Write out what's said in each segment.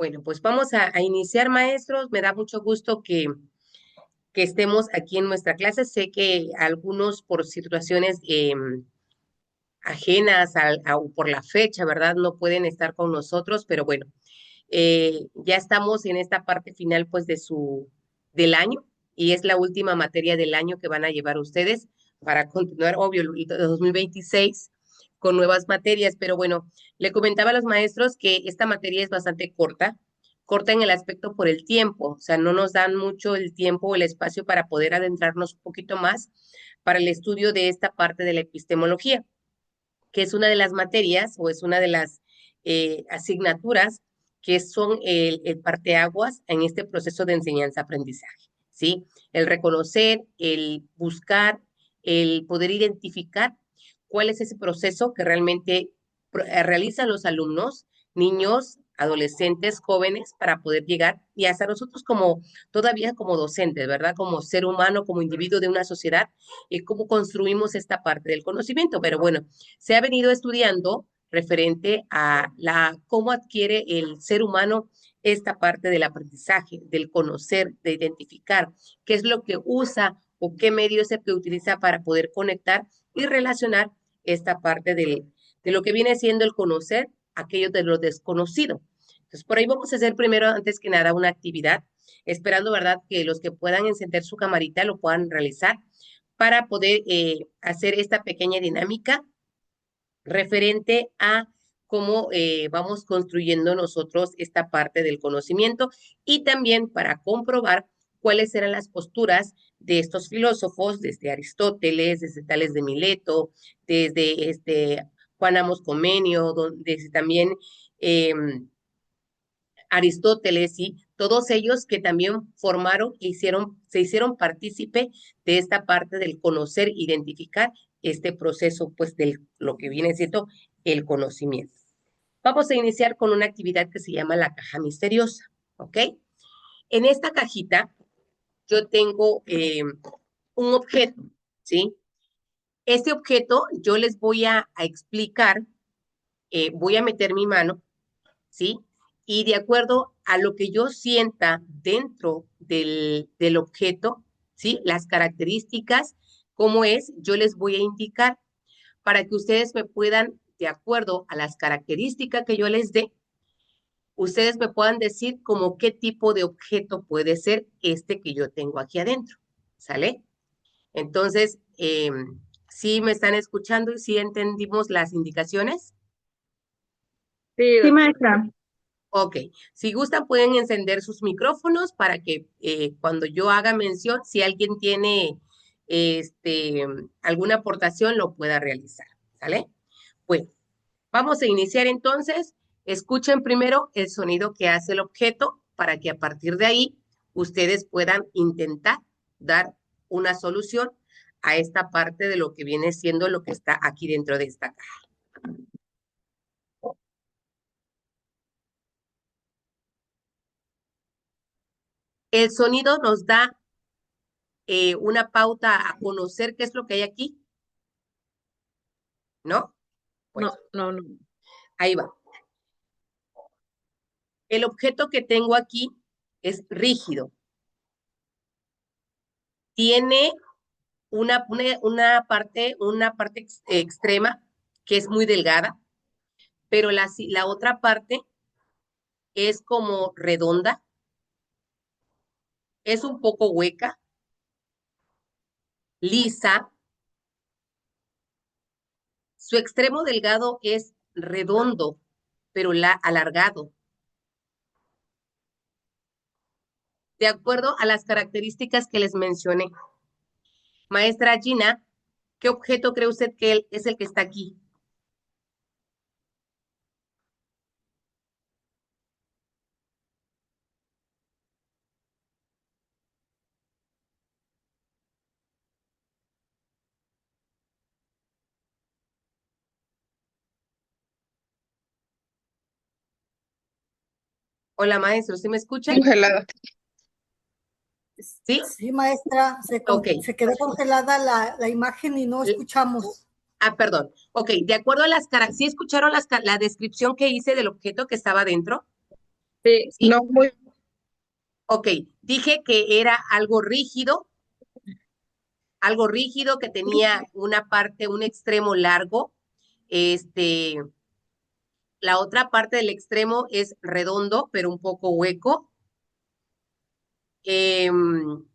Bueno, pues vamos a iniciar, maestros. Me da mucho gusto que estemos aquí en nuestra clase. Sé que algunos por situaciones ajenas o por la fecha, ¿verdad? No pueden estar con nosotros, pero bueno, ya estamos en esta parte final pues del año y es la última materia del año que van a llevar ustedes para continuar, obvio, el 2026 con nuevas materias, pero bueno, le comentaba a los maestros que esta materia es bastante corta en el aspecto por el tiempo, o sea, no nos dan mucho el tiempo o el espacio para poder adentrarnos un poquito más para el estudio de esta parte de la epistemología, que es una de las materias o es una de las asignaturas que son el parteaguas en este proceso de enseñanza-aprendizaje, ¿sí? El reconocer, el buscar, el poder identificar cuál es ese proceso que realmente realizan los alumnos, niños, adolescentes, jóvenes, para poder llegar y hasta nosotros como, todavía como docentes, ¿verdad? Como ser humano, como individuo de una sociedad, y cómo construimos esta parte del conocimiento. Pero bueno, se ha venido estudiando referente a cómo adquiere el ser humano esta parte del aprendizaje, del conocer, de identificar qué es lo que usa o qué medio es el que utiliza para poder conectar y relacionar esta parte de lo que viene siendo el conocer aquello de lo desconocido. Entonces, por ahí vamos a hacer primero, antes que nada, una actividad, esperando, ¿verdad?, que los que puedan encender su camarita lo puedan realizar para poder hacer esta pequeña dinámica referente a cómo vamos construyendo nosotros esta parte del conocimiento y también para comprobar cuáles eran las posturas de estos filósofos, desde Aristóteles, desde Tales de Mileto, desde Juan Amos Comenio, desde también eh, Aristóteles y todos ellos que también formaron e se hicieron partícipe de esta parte del conocer, identificar este proceso, pues, de lo que viene siendo el conocimiento. Vamos a iniciar con una actividad que se llama la caja misteriosa, ¿ok? En esta cajita yo tengo un objeto, ¿sí? Este objeto yo les voy a explicar, voy a meter mi mano, ¿sí? Y de acuerdo a lo que yo sienta dentro del objeto, ¿sí? Las características, cómo es, yo les voy a indicar para que ustedes me puedan, de acuerdo a las características que yo les dé, ustedes me puedan decir como qué tipo de objeto puede ser este que yo tengo aquí adentro, ¿sale? Entonces, ¿sí me están escuchando y sí entendimos las indicaciones? Sí, Sí, doctor. maestra. Ok, si gustan pueden encender sus micrófonos para que cuando yo haga mención, si alguien tiene este, alguna aportación, lo pueda realizar, ¿sale? Bueno, vamos a iniciar entonces. Escuchen primero el sonido que hace el objeto para que a partir de ahí ustedes puedan intentar dar una solución a esta parte de lo que viene siendo lo que está aquí dentro de esta caja. El sonido nos da una pauta a conocer qué es lo que hay aquí, ¿no? Bueno, No, no, no. ahí va. El objeto que tengo aquí es rígido. Tiene una parte extrema que es muy delgada, pero la otra parte es como redonda, es un poco hueca, lisa. Su extremo delgado es redondo, pero alargado. De acuerdo a las características que les mencioné. Maestra Gina, ¿qué objeto cree usted que es el que está aquí? Hola, maestro, ¿sí me escuchan? Congelada. ¿Sí? Sí, maestra, Ok. se quedó congelada la imagen y no escuchamos. Perdón. Ok, de acuerdo a las caras, ¿sí escucharon la descripción que hice del objeto que estaba dentro? Sí, ¿Sí? No, muy, Ok, dije que era algo rígido que tenía una parte, un extremo largo. Este, la otra parte del extremo es redondo, pero un poco hueco. Em,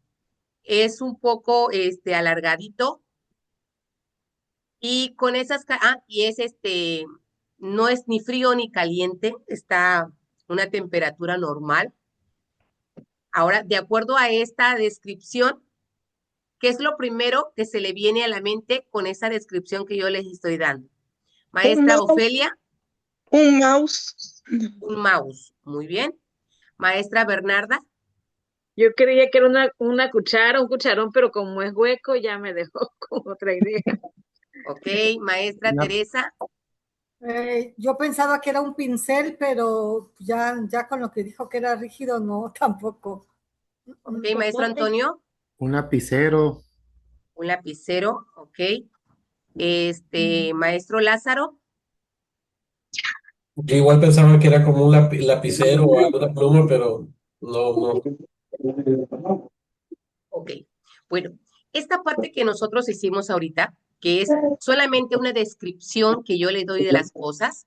es un poco alargadito y con y es no es ni frío ni caliente, está a una temperatura normal. Ahora, de acuerdo a esta descripción, ¿qué es lo primero que se le viene a la mente con esa descripción que yo les estoy dando? un Maestra mouse, Ofelia, un mouse. un mouse. Muy bien. Maestra Bernarda, yo creía que era una cuchara, un cucharón, pero como es hueco, ya me dejó con otra idea. ok. Maestra Una, Teresa, Yo pensaba que era un pincel, pero ya con lo que dijo que era rígido, no, tampoco. ok. Maestro Antonio, un lapicero, un lapicero, ok. Maestro Lázaro, Yo igual pensaba que era como un lapicero o alguna pluma, pero no, no. ok. Bueno, esta parte que nosotros hicimos ahorita, que es solamente una descripción que yo le doy de las cosas,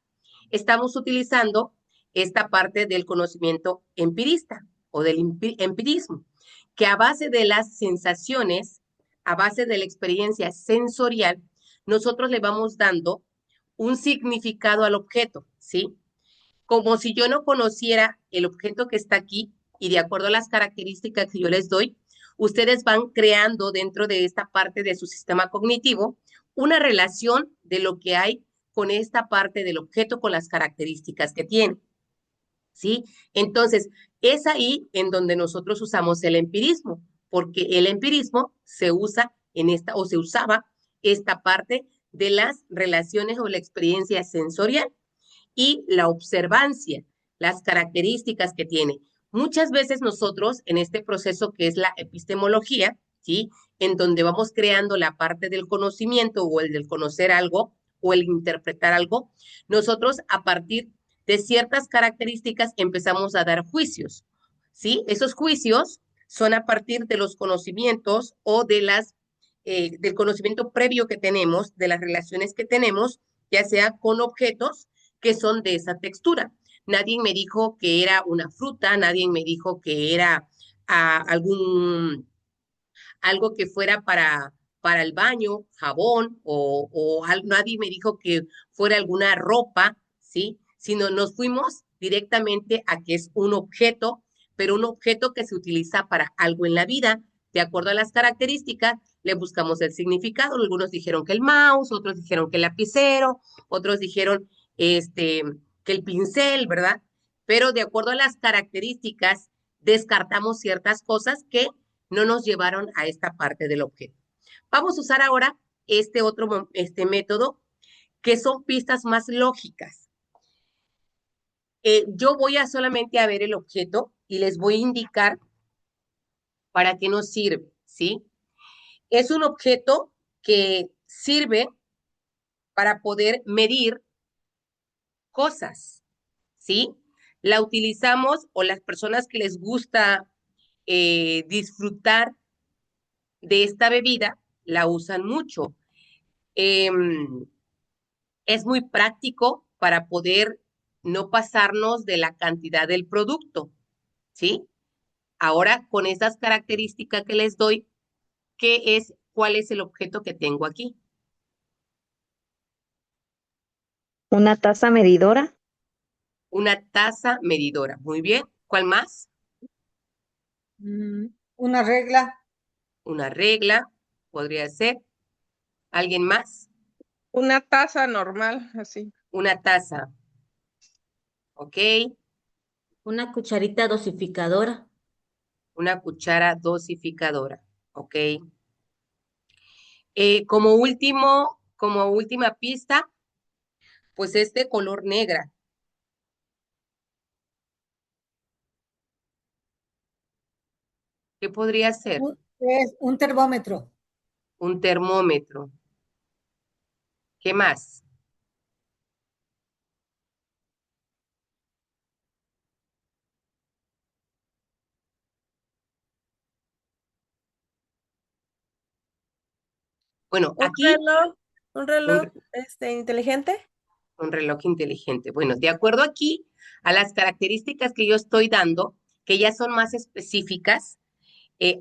estamos utilizando esta parte del conocimiento empirista o del empirismo, que a base de las sensaciones, a base de la experiencia sensorial, nosotros le vamos dando un significado al objeto, ¿sí? Como si yo no conociera el objeto que está aquí y de acuerdo a las características que yo les doy, ustedes van creando dentro de esta parte de su sistema cognitivo una relación de lo que hay con esta parte del objeto con las características que tiene. ¿Sí? Entonces, es ahí en donde nosotros usamos el empirismo, porque el empirismo se usa en esta o se usaba esta parte de las relaciones o la experiencia sensorial y la observancia, las características que tiene. Muchas veces nosotros en este proceso que es la epistemología, ¿sí? En donde vamos creando la parte del conocimiento o el del conocer algo o el interpretar algo, nosotros a partir de ciertas características empezamos a dar juicios, ¿sí? Esos juicios son a partir de los conocimientos o del conocimiento previo que tenemos, de las relaciones que tenemos, ya sea con objetos que son de esa textura. Nadie me dijo que era una fruta, nadie me dijo que era algo que fuera para el baño, jabón, nadie me dijo que fuera alguna ropa, ¿sí? Sino nos fuimos directamente a que es un objeto, pero un objeto que se utiliza para algo en la vida. De acuerdo a las características, le buscamos el significado. Algunos dijeron que el mouse, otros dijeron que el lapicero, otros dijeron que el pincel, ¿verdad? Pero de acuerdo a las características, descartamos ciertas cosas que no nos llevaron a esta parte del objeto. Vamos a usar ahora este otro método, que son pistas más lógicas. Yo voy a solamente a ver el objeto y les voy a indicar para qué nos sirve, ¿sí? Es un objeto que sirve para poder medir cosas, ¿sí? La utilizamos o las personas que les gusta disfrutar de esta bebida la usan mucho. Eh, es muy práctico para poder no pasarnos de la cantidad del producto, ¿sí? Ahora, con esas características que les doy, ¿cuál es el objeto que tengo aquí? Una taza medidora, Una taza medidora. Muy bien. ¿Cuál más? Una regla, Una regla, podría ser. ¿Alguien más? Una taza normal, así. Una taza. ¿Ok? Una cucharita dosificadora. Una cuchara dosificadora. ¿Ok? Como última pista, pues color negra. ¿Qué podría ser? es un termómetro, Un termómetro. ¿Qué más? Bueno, Un aquí reloj, un un, reloj inteligente. un reloj inteligente. Bueno, de acuerdo aquí a las características que yo estoy dando, que ya son más específicas,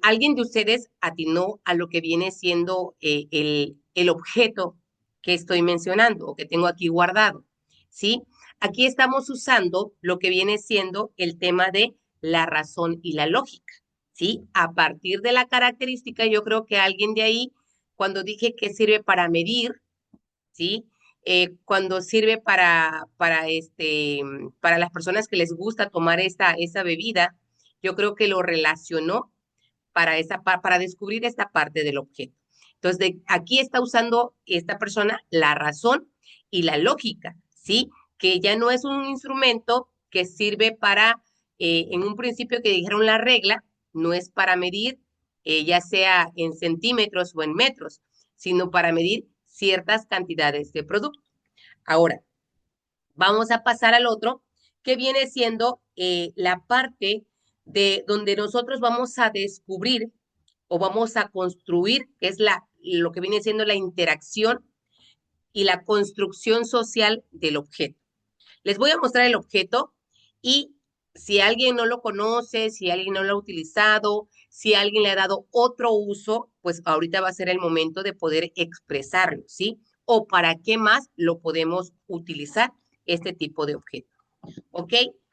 ¿alguien de ustedes atinó a lo que viene siendo el objeto que estoy mencionando o que tengo aquí guardado? ¿Sí? Aquí estamos usando lo que viene siendo el tema de la razón y la lógica. ¿Sí? A partir de la característica, yo creo que alguien de ahí, cuando dije que sirve para medir, ¿sí? Cuando sirve para las personas que les gusta tomar esa bebida, yo creo que lo relacionó para descubrir esta parte del objeto. Entonces, aquí está usando esta persona la razón y la lógica, ¿sí? Que ya no es un instrumento que sirve en un principio que dijeron la regla, no es para medir, ya sea en centímetros o en metros, sino para medir ciertas cantidades de producto. Ahora, vamos a pasar al otro, que viene siendo la parte de donde nosotros vamos a descubrir o vamos a construir, que es lo que viene siendo la interacción y la construcción social del objeto. Les voy a mostrar el objeto y si alguien no lo conoce, si alguien no lo ha utilizado, si alguien le ha dado otro uso, pues ahorita va a ser el momento de poder expresarlo, ¿sí? O para qué más lo podemos utilizar este tipo de objeto. ¿Ok?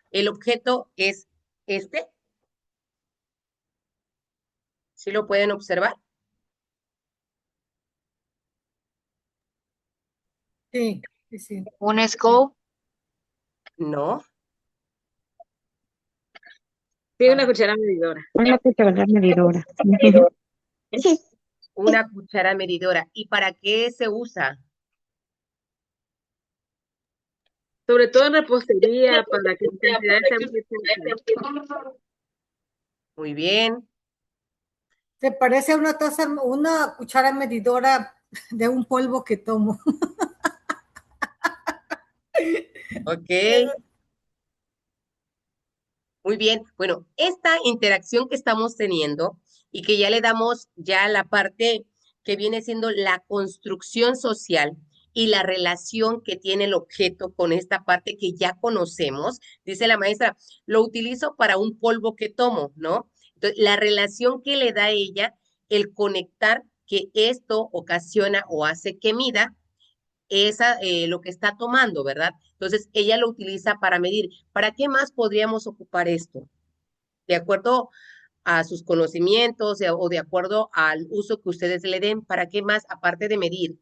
El objeto es este. ¿Sí lo pueden observar? Sí, sí, sí. Un scope, No. Sí, una cuchara medidora. una cuchara medidora. Una cuchara medidora. ¿Y para qué se usa? Sobre todo en repostería, para que la cantidad sea muy exacta. Muy bien. Se parece a una taza, una cuchara medidora de un polvo que tomo. Ok. Muy bien. Bueno, esta interacción que estamos teniendo y que ya le damos ya la parte que viene siendo la construcción social y la relación que tiene el objeto con esta parte que ya conocemos, dice la maestra, lo utilizo para un polvo que tomo, ¿no? Entonces, la relación que le da a ella, el conectar que esto ocasiona o hace que mida lo que está tomando, ¿verdad? Entonces, ella lo utiliza para medir. ¿Para qué más podríamos ocupar esto? De acuerdo a sus conocimientos o de acuerdo al uso que ustedes le den, ¿para qué más aparte de medir?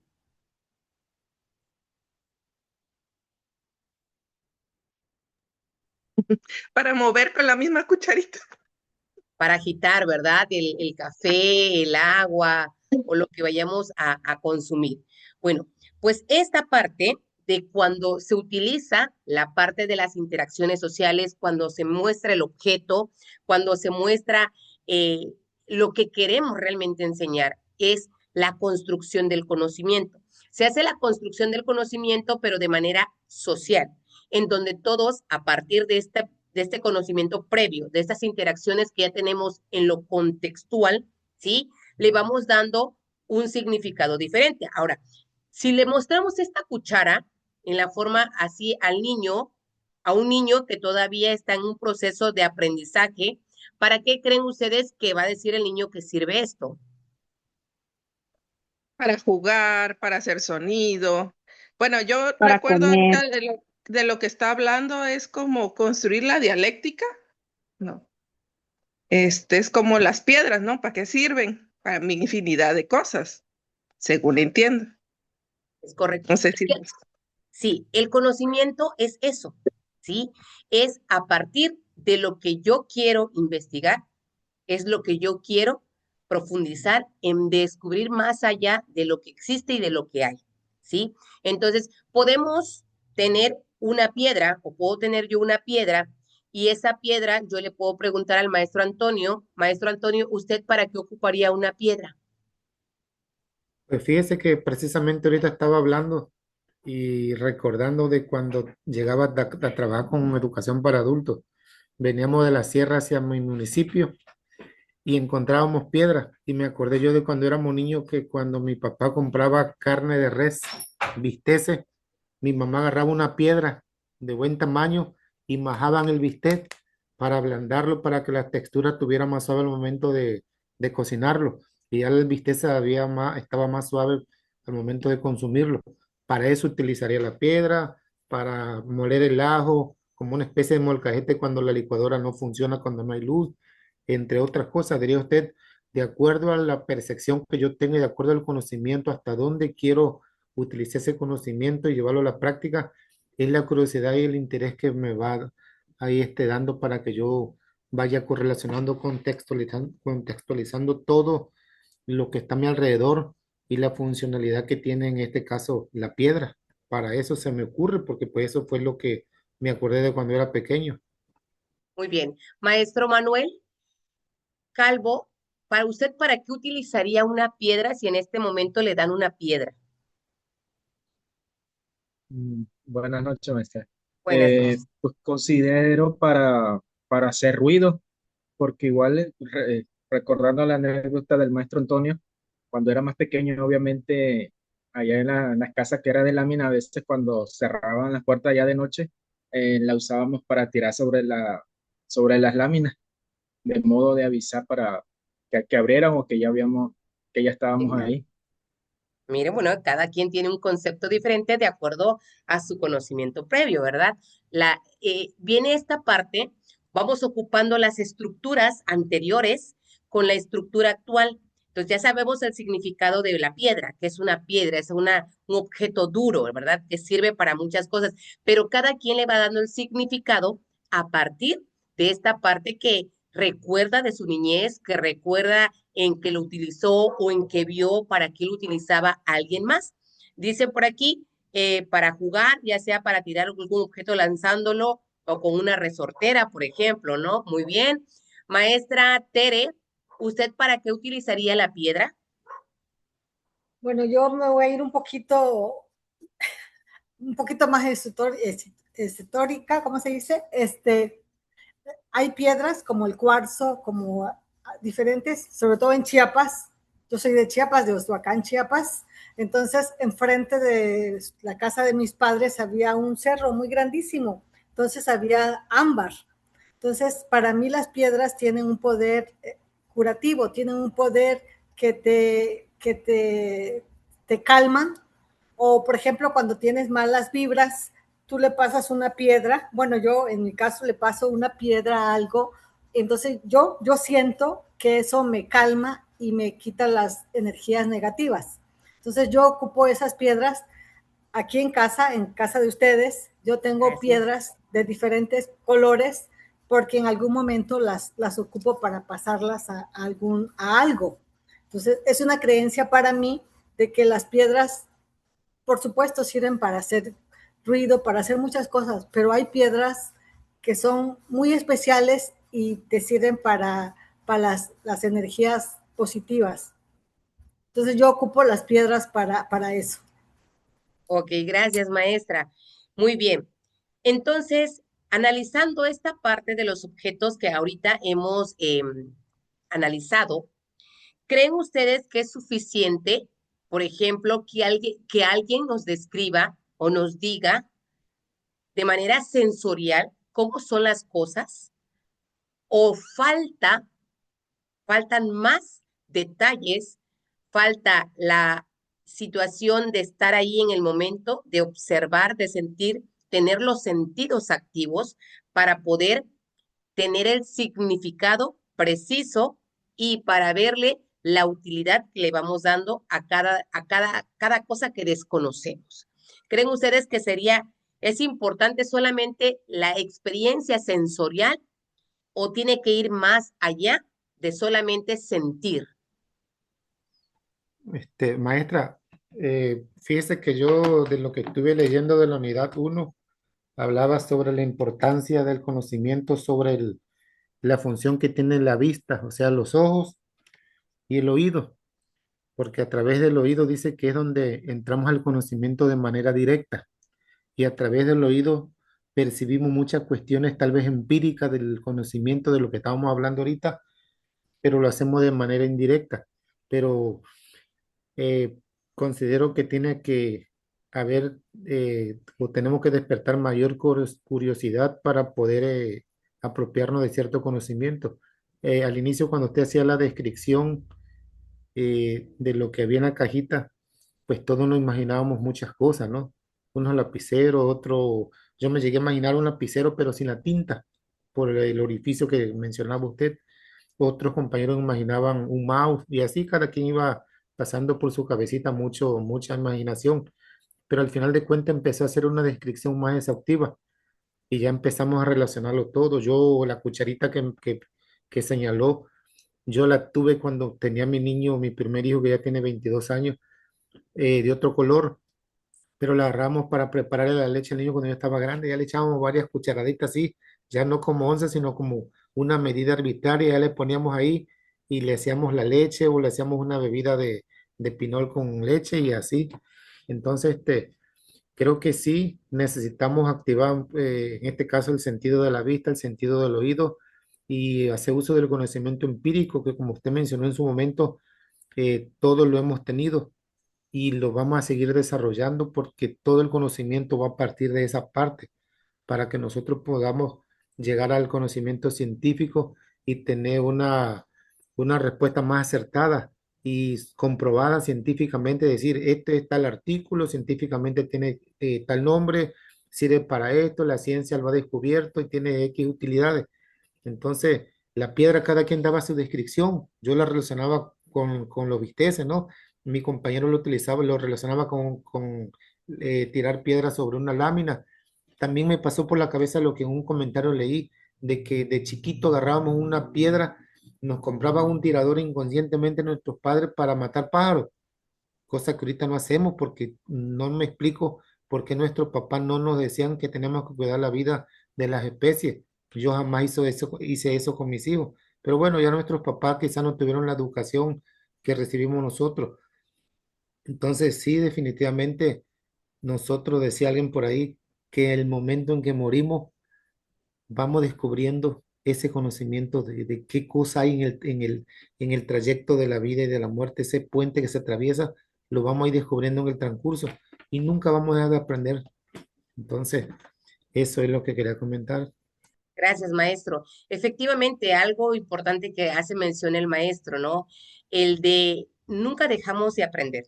Para mover con la misma cucharita. Para agitar, ¿verdad? El café, el agua o lo que vayamos a consumir. Bueno, pues esta parte de cuando se utiliza la parte de las interacciones sociales, cuando se muestra el objeto, cuando se muestra eh, lo que queremos realmente enseñar, es la construcción del conocimiento. Se hace la construcción del conocimiento, pero de manera social, en donde todos, a partir de este conocimiento previo, de estas interacciones que ya tenemos en lo contextual, ¿sí? Le vamos dando un significado diferente. Ahora, si le mostramos esta cuchara en la forma así al niño, a un niño que todavía está en un proceso de aprendizaje, ¿para qué creen ustedes que va a decir el niño que sirve esto? Para jugar, para hacer sonido. Bueno, yo para recuerdo comer. ahorita de lo que está hablando es como construir la dialéctica. No. Es como las piedras, ¿no? ¿Para qué sirven? Para mi infinidad de cosas, según entiendo. Es correcto. No sé si... Sí, el conocimiento es eso, ¿sí? Es a partir de lo que yo quiero investigar, es lo que yo quiero profundizar en descubrir más allá de lo que existe y de lo que hay, ¿sí? Entonces, podemos tener una piedra o puedo tener yo una piedra y esa piedra yo le puedo preguntar al maestro Antonio, ¿usted para qué ocuparía una piedra? Pues fíjese que precisamente ahorita estaba hablando y recordando de cuando llegaba a trabajar con educación para adultos. Veníamos de la sierra hacia mi municipio y encontrábamos piedras. Y me acordé yo de cuando éramos niños que cuando mi papá compraba carne de res, bisteces, mi mamá agarraba una piedra de buen tamaño y majaban el bistec para ablandarlo, para que la textura tuviera más suave al momento de cocinarlo. Y ya el bistec estaba más suave al momento de consumirlo. Para eso utilizaría la piedra, para moler el ajo, como una especie de molcajete cuando la licuadora no funciona, cuando no hay luz, entre otras cosas. Diría usted, de acuerdo a la percepción que yo tengo y de acuerdo al conocimiento, hasta dónde quiero utilizar ese conocimiento y llevarlo a la práctica, es la curiosidad y el interés que me va ahí dando para que yo vaya correlacionando, contextualizando todo lo que está a mi alrededor y la funcionalidad que tiene en este caso la piedra. Para eso se me ocurre, porque pues eso fue lo que me acordé de cuando era pequeño. Muy bien. Maestro Manuel Calvo, para usted, ¿para qué utilizaría una piedra si en este momento le dan una piedra? Buenas noches, maestra. Buenas noches. Pues considero para hacer ruido, porque igual, recordando la anécdota del maestro Antonio, cuando era más pequeño, obviamente, allá en las casas que era de lámina, a veces cuando cerraban las puertas ya de noche, la usábamos para tirar sobre las láminas, de modo de avisar para que abrieran o que ya estábamos ahí. Mire, bueno, cada quien tiene un concepto diferente de acuerdo a su conocimiento previo, ¿verdad? Viene esta parte, vamos ocupando las estructuras anteriores con la estructura actual. Entonces ya sabemos el significado de la piedra, que es una piedra, es un objeto duro, ¿verdad? Que sirve para muchas cosas, pero cada quien le va dando el significado a partir de esta parte que recuerda de su niñez, que recuerda en que lo utilizó o en que vio para qué lo utilizaba alguien más. Dice por aquí, para jugar, ya sea para tirar algún objeto lanzándolo o con una resortera, por ejemplo, ¿no? Muy bien. Maestra Tere, ¿usted para qué utilizaría la piedra? Bueno, yo me voy a ir un poquito más esotérica, ¿cómo se dice? Hay piedras como el cuarzo, como diferentes, sobre todo en Chiapas. Yo soy de Chiapas, de Oaxaca, Chiapas. Entonces, enfrente de la casa de mis padres había un cerro muy grandísimo. Entonces, había ámbar. Entonces, para mí las piedras tienen un poder curativo, tienen un poder que te calman. O, por ejemplo, cuando tienes malas vibras, tú le pasas una piedra, bueno, yo en mi caso le paso una piedra a algo, entonces yo siento que eso me calma y me quita las energías negativas. Entonces yo ocupo esas piedras aquí en casa de ustedes, yo tengo piedras de diferentes colores porque en algún momento las ocupo para pasarlas a algo. Entonces es una creencia para mí de que las piedras por supuesto, sirven para hacer ruido, para hacer muchas cosas, pero hay piedras que son muy especiales y te sirven para las energías positivas. Entonces yo ocupo las piedras para eso. Ok, gracias, maestra. Muy bien. Entonces, analizando esta parte de los objetos que ahorita hemos analizado, ¿creen ustedes que es suficiente, por ejemplo, que alguien nos describa o nos diga de manera sensorial cómo son las cosas? ¿O faltan más detalles, falta la situación de estar ahí en el momento, de observar, de sentir, tener los sentidos activos para poder tener el significado preciso y para verle la utilidad que le vamos dando a cada cosa que desconocemos? ¿Creen ustedes que es importante solamente la experiencia sensorial o tiene que ir más allá de solamente sentir? Maestra, fíjese que yo de lo que estuve leyendo de la unidad uno hablaba sobre la importancia del conocimiento sobre la función que tiene la vista, o sea, los ojos y el oído, porque a través del oído dice que es donde entramos al conocimiento de manera directa y a través del oído percibimos muchas cuestiones tal vez empíricas del conocimiento de lo que estábamos hablando ahorita, pero lo hacemos de manera indirecta. Pero eh, considero que tiene que haber, o tenemos que despertar mayor curiosidad para poder apropiarnos de cierto conocimiento. Al inicio, cuando usted hacía la descripción de lo que había en la cajita, pues todos nos imaginábamos muchas cosas, ¿no? Unos lapiceros, otro, yo me llegué a imaginar un lapicero, pero sin la tinta, por el orificio que mencionaba usted. Otros compañeros imaginaban un mouse y así cada quien iba pasando por su cabecita mucha imaginación. Pero al final de cuentas empecé a hacer una descripción más exhaustiva y ya empezamos a relacionarlo todo. Yo, la cucharita que señaló, yo la tuve cuando tenía mi niño, mi primer hijo que ya tiene 22 años, de otro color, pero la agarramos para prepararle la leche al niño cuando ya estaba grande. Ya le echábamos varias cucharaditas así, ya no como 11, sino como una medida arbitraria. Ya le poníamos ahí y le hacíamos la leche o le hacíamos una bebida de pinol con leche y así. Entonces, creo que sí necesitamos activar, en este caso, el sentido de la vista, el sentido del oído y hacer uso del conocimiento empírico, que como usted mencionó en su momento, todos lo hemos tenido y lo vamos a seguir desarrollando porque todo el conocimiento va a partir de esa parte para que nosotros podamos llegar al conocimiento científico y tener una respuesta más acertada y comprobada científicamente, decir, este es tal artículo, científicamente tiene tal nombre, sirve para esto, la ciencia lo ha descubierto y tiene X utilidades. Entonces, la piedra, cada quien daba su descripción. Yo la relacionaba con los bisteces, ¿no? Mi compañero lo utilizaba, lo relacionaba con tirar piedras sobre una lámina. También me pasó por la cabeza lo que en un comentario leí, de que de chiquito agarrábamos una piedra, nos compraban un tirador inconscientemente nuestros padres para matar pájaros, cosa que ahorita no hacemos porque no me explico por qué nuestros papás no nos decían que tenemos que cuidar la vida de las especies. Yo jamás hice eso con mis hijos. Pero bueno, ya nuestros papás quizás no tuvieron la educación que recibimos nosotros. Entonces, sí, definitivamente, nosotros, decía alguien por ahí, que el momento en que morimos, vamos descubriendo ese conocimiento de qué cosa hay en el trayecto de la vida y de la muerte, ese puente que se atraviesa, lo vamos a ir descubriendo en el transcurso y nunca vamos a dejar de aprender. Entonces, eso es lo que quería comentar. Gracias, maestro. Efectivamente, algo importante que hace mención el maestro, ¿no? El de nunca dejamos de aprender.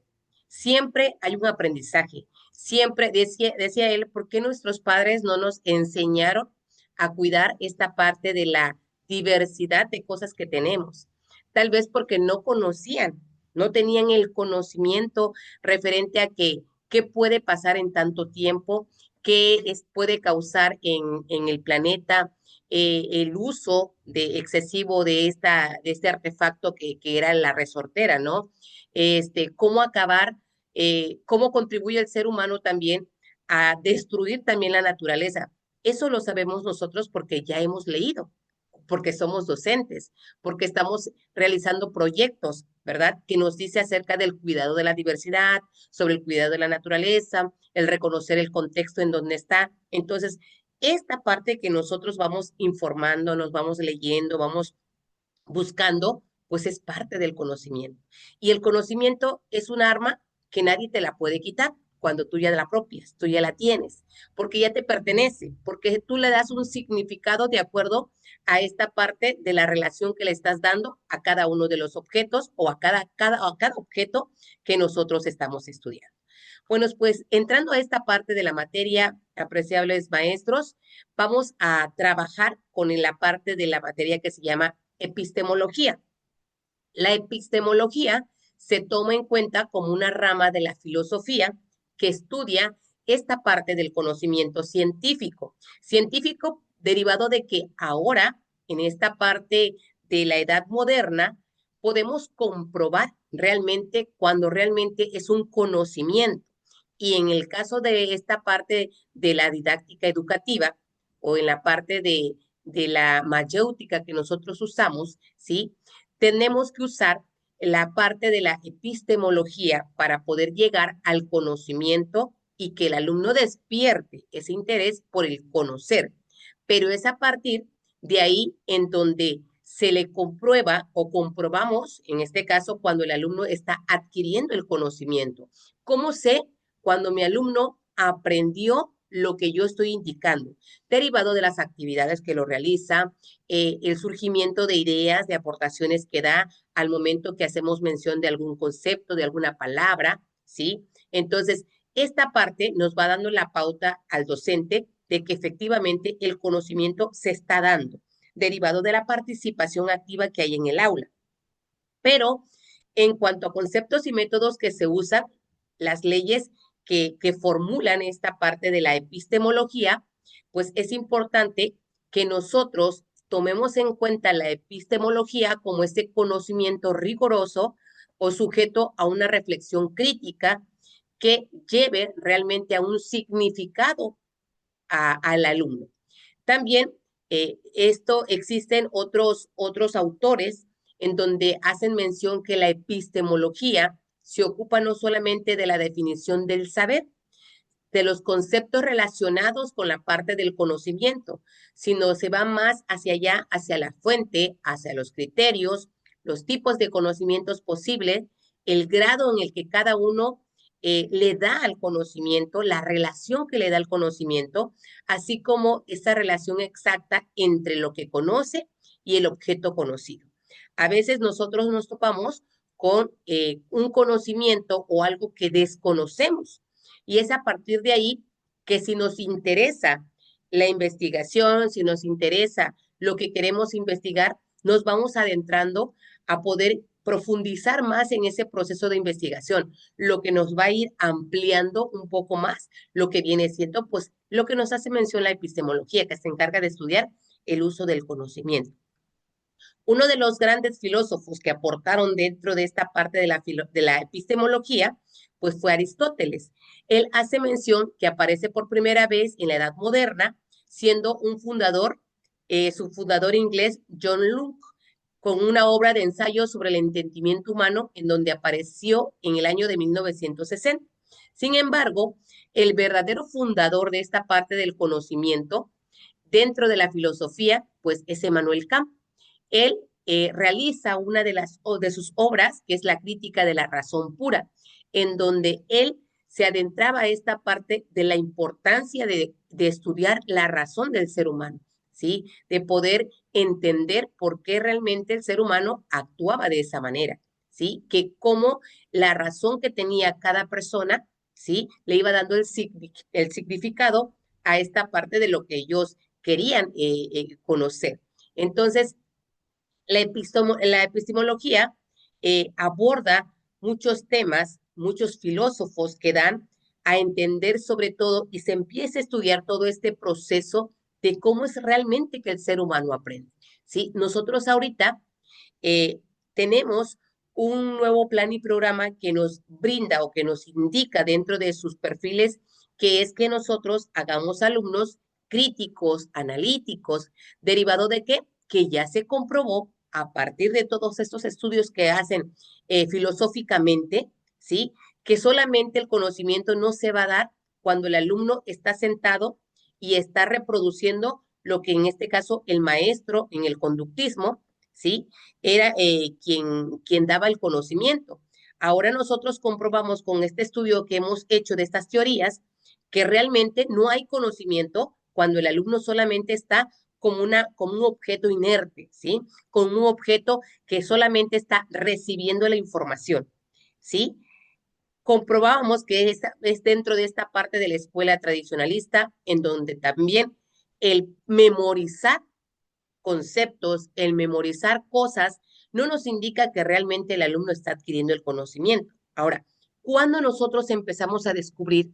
Siempre hay un aprendizaje. Siempre decía él, ¿por qué nuestros padres no nos enseñaron a cuidar esta parte de la diversidad de cosas que tenemos? Tal vez porque no conocían, no tenían el conocimiento referente a qué puede pasar en tanto tiempo, puede causar en el planeta el uso excesivo de este artefacto que era la resortera, ¿no? Cómo acabar, cómo contribuye el ser humano también a destruir también la naturaleza. Eso lo sabemos nosotros porque ya hemos leído, porque somos docentes, porque estamos realizando proyectos, ¿verdad? Que nos dice acerca del cuidado de la diversidad, sobre el cuidado de la naturaleza, el reconocer el contexto en donde está. Entonces, esta parte que nosotros vamos informando, nos vamos leyendo, vamos buscando, pues es parte del conocimiento. Y el conocimiento es un arma que nadie te la puede quitar cuando tú ya la apropias, tú ya la tienes, porque ya te pertenece, porque tú le das un significado de acuerdo a esta parte de la relación que le estás dando a cada uno de los objetos o a cada objeto que nosotros estamos estudiando. Bueno, pues entrando a esta parte de la materia, apreciables maestros, vamos a trabajar con la parte de la materia que se llama epistemología. La epistemología se toma en cuenta como una rama de la filosofía que estudia esta parte del conocimiento científico. Científico derivado de que ahora, en esta parte de la edad moderna, podemos comprobar realmente cuando realmente es un conocimiento. Y en el caso de esta parte de la didáctica educativa o en la parte de la mayéutica que nosotros usamos, ¿sí? Tenemos que usar la parte de la epistemología para poder llegar al conocimiento y que el alumno despierte ese interés por el conocer. Pero es a partir de ahí en donde se le comprueba o comprobamos, en este caso, cuando el alumno está adquiriendo el conocimiento. ¿Cómo sé cuando mi alumno aprendió lo que yo estoy indicando? Derivado de las actividades que lo realiza, el surgimiento de ideas, de aportaciones que da al momento que hacemos mención de algún concepto, de alguna palabra, ¿sí? Entonces, esta parte nos va dando la pauta al docente de que efectivamente el conocimiento se está dando, derivado de la participación activa que hay en el aula. Pero en cuanto a conceptos y métodos que se usan, las leyes que formulan esta parte de la epistemología, pues es importante que nosotros tomemos en cuenta la epistemología como ese conocimiento riguroso o sujeto a una reflexión crítica que lleve realmente a un significado al alumno. También existen otros autores en donde hacen mención que la epistemología se ocupa no solamente de la definición del saber, de los conceptos relacionados con la parte del conocimiento, sino se va más hacia allá, hacia la fuente, hacia los criterios, los tipos de conocimientos posibles, el grado en el que cada uno le da al conocimiento, la relación que le da al conocimiento, así como esa relación exacta entre lo que conoce y el objeto conocido. A veces nosotros nos topamos con un conocimiento o algo que desconocemos, y es a partir de ahí que si nos interesa la investigación, si nos interesa lo que queremos investigar, nos vamos adentrando a poder profundizar más en ese proceso de investigación, lo que nos va a ir ampliando un poco más lo que viene siendo, pues, lo que nos hace mención la epistemología, que se encarga de estudiar el uso del conocimiento. Uno de los grandes filósofos que aportaron dentro de esta parte de la epistemología, pues fue Aristóteles. Él hace mención que aparece por primera vez en la Edad Moderna, siendo un fundador, su fundador inglés, John Locke, con una obra de ensayo sobre el entendimiento humano en donde apareció en el año de 1960. Sin embargo, el verdadero fundador de esta parte del conocimiento dentro de la filosofía, pues es Immanuel Kant. Él realiza una de sus obras, que es la crítica de la razón pura, en donde él se adentraba a esta parte de la importancia de estudiar la razón del ser humano, ¿sí? De poder entender por qué realmente el ser humano actuaba de esa manera, ¿sí? Que cómo la razón que tenía cada persona, ¿sí? Le iba dando el significado a esta parte de lo que ellos querían conocer. Entonces, la epistemología aborda muchos temas, muchos filósofos que dan a entender sobre todo y se empieza a estudiar todo este proceso de cómo es realmente que el ser humano aprende, ¿sí? Nosotros ahorita tenemos un nuevo plan y programa que nos brinda o que nos indica dentro de sus perfiles que es que nosotros hagamos alumnos críticos, analíticos, derivado de qué? Que ya se comprobó a partir de todos estos estudios que hacen filosóficamente, ¿sí? Que solamente el conocimiento no se va a dar cuando el alumno está sentado y está reproduciendo lo que en este caso el maestro en el conductismo, ¿sí? Era quien daba el conocimiento. Ahora nosotros comprobamos con este estudio que hemos hecho de estas teorías que realmente no hay conocimiento cuando el alumno solamente está como un objeto inerte, ¿sí? Como un objeto que solamente está recibiendo la información, ¿sí? Comprobábamos que es dentro de esta parte de la escuela tradicionalista en donde también el memorizar conceptos, el memorizar cosas, no nos indica que realmente el alumno está adquiriendo el conocimiento. Ahora, ¿cuándo nosotros empezamos a descubrir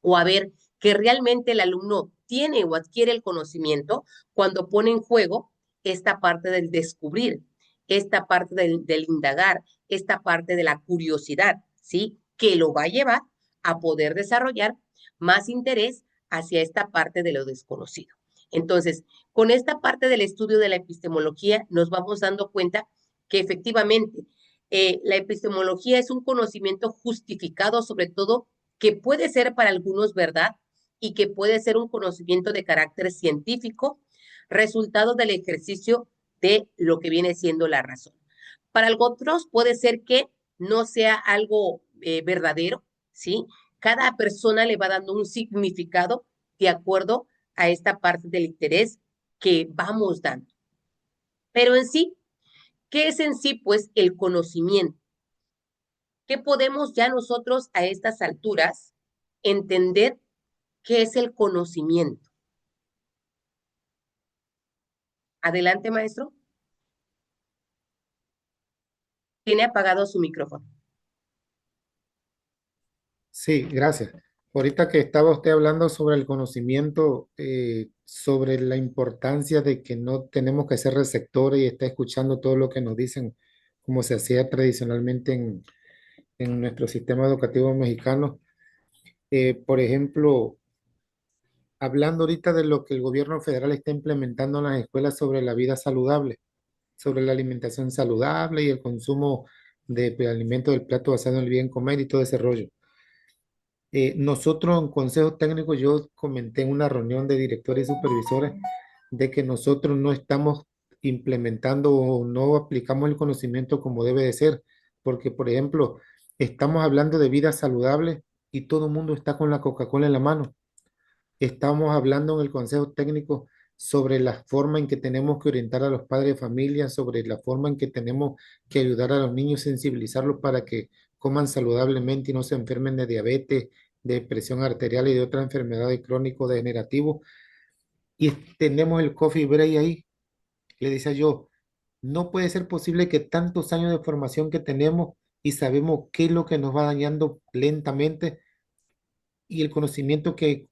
o a ver que realmente el alumno tiene o adquiere el conocimiento? Cuando pone en juego esta parte del descubrir, esta parte del indagar, esta parte de la curiosidad, ¿sí? Que lo va a llevar a poder desarrollar más interés hacia esta parte de lo desconocido. Entonces, con esta parte del estudio de la epistemología nos vamos dando cuenta que efectivamente la epistemología es un conocimiento justificado, sobre todo que puede ser para algunos verdad y que puede ser un conocimiento de carácter científico, resultado del ejercicio de lo que viene siendo la razón. Para otros puede ser que no sea algo verdadero, ¿sí? Cada persona le va dando un significado de acuerdo a esta parte del interés que vamos dando. Pero en sí, ¿qué es en sí? Pues el conocimiento. ¿Qué podemos ya nosotros a estas alturas entender qué es el conocimiento? Adelante, maestro. Tiene apagado su micrófono. Sí, gracias. Ahorita que estaba usted hablando sobre el conocimiento, sobre la importancia de que no tenemos que ser receptores y estar escuchando todo lo que nos dicen, como se hacía tradicionalmente en nuestro sistema educativo mexicano. Por ejemplo, hablando ahorita de lo que el gobierno federal está implementando en las escuelas sobre la vida saludable, sobre la alimentación saludable y el consumo de alimentos del plato basado en el bien comer y todo ese rollo. Nosotros en Consejo Técnico, yo comenté en una reunión de directores y supervisores de que nosotros no estamos implementando o no aplicamos el conocimiento como debe de ser, porque por ejemplo, estamos hablando de vida saludable y todo el mundo está con la Coca-Cola en la mano. Estamos hablando en el Consejo Técnico sobre la forma en que tenemos que orientar a los padres de familia, sobre la forma en que tenemos que ayudar a los niños, sensibilizarlos para que coman saludablemente y no se enfermen de diabetes, de presión arterial y de otras enfermedades crónico-degenerativas. Y tenemos el coffee break ahí. Le decía yo, no puede ser posible que tantos años de formación que tenemos y sabemos qué es lo que nos va dañando lentamente y el conocimiento que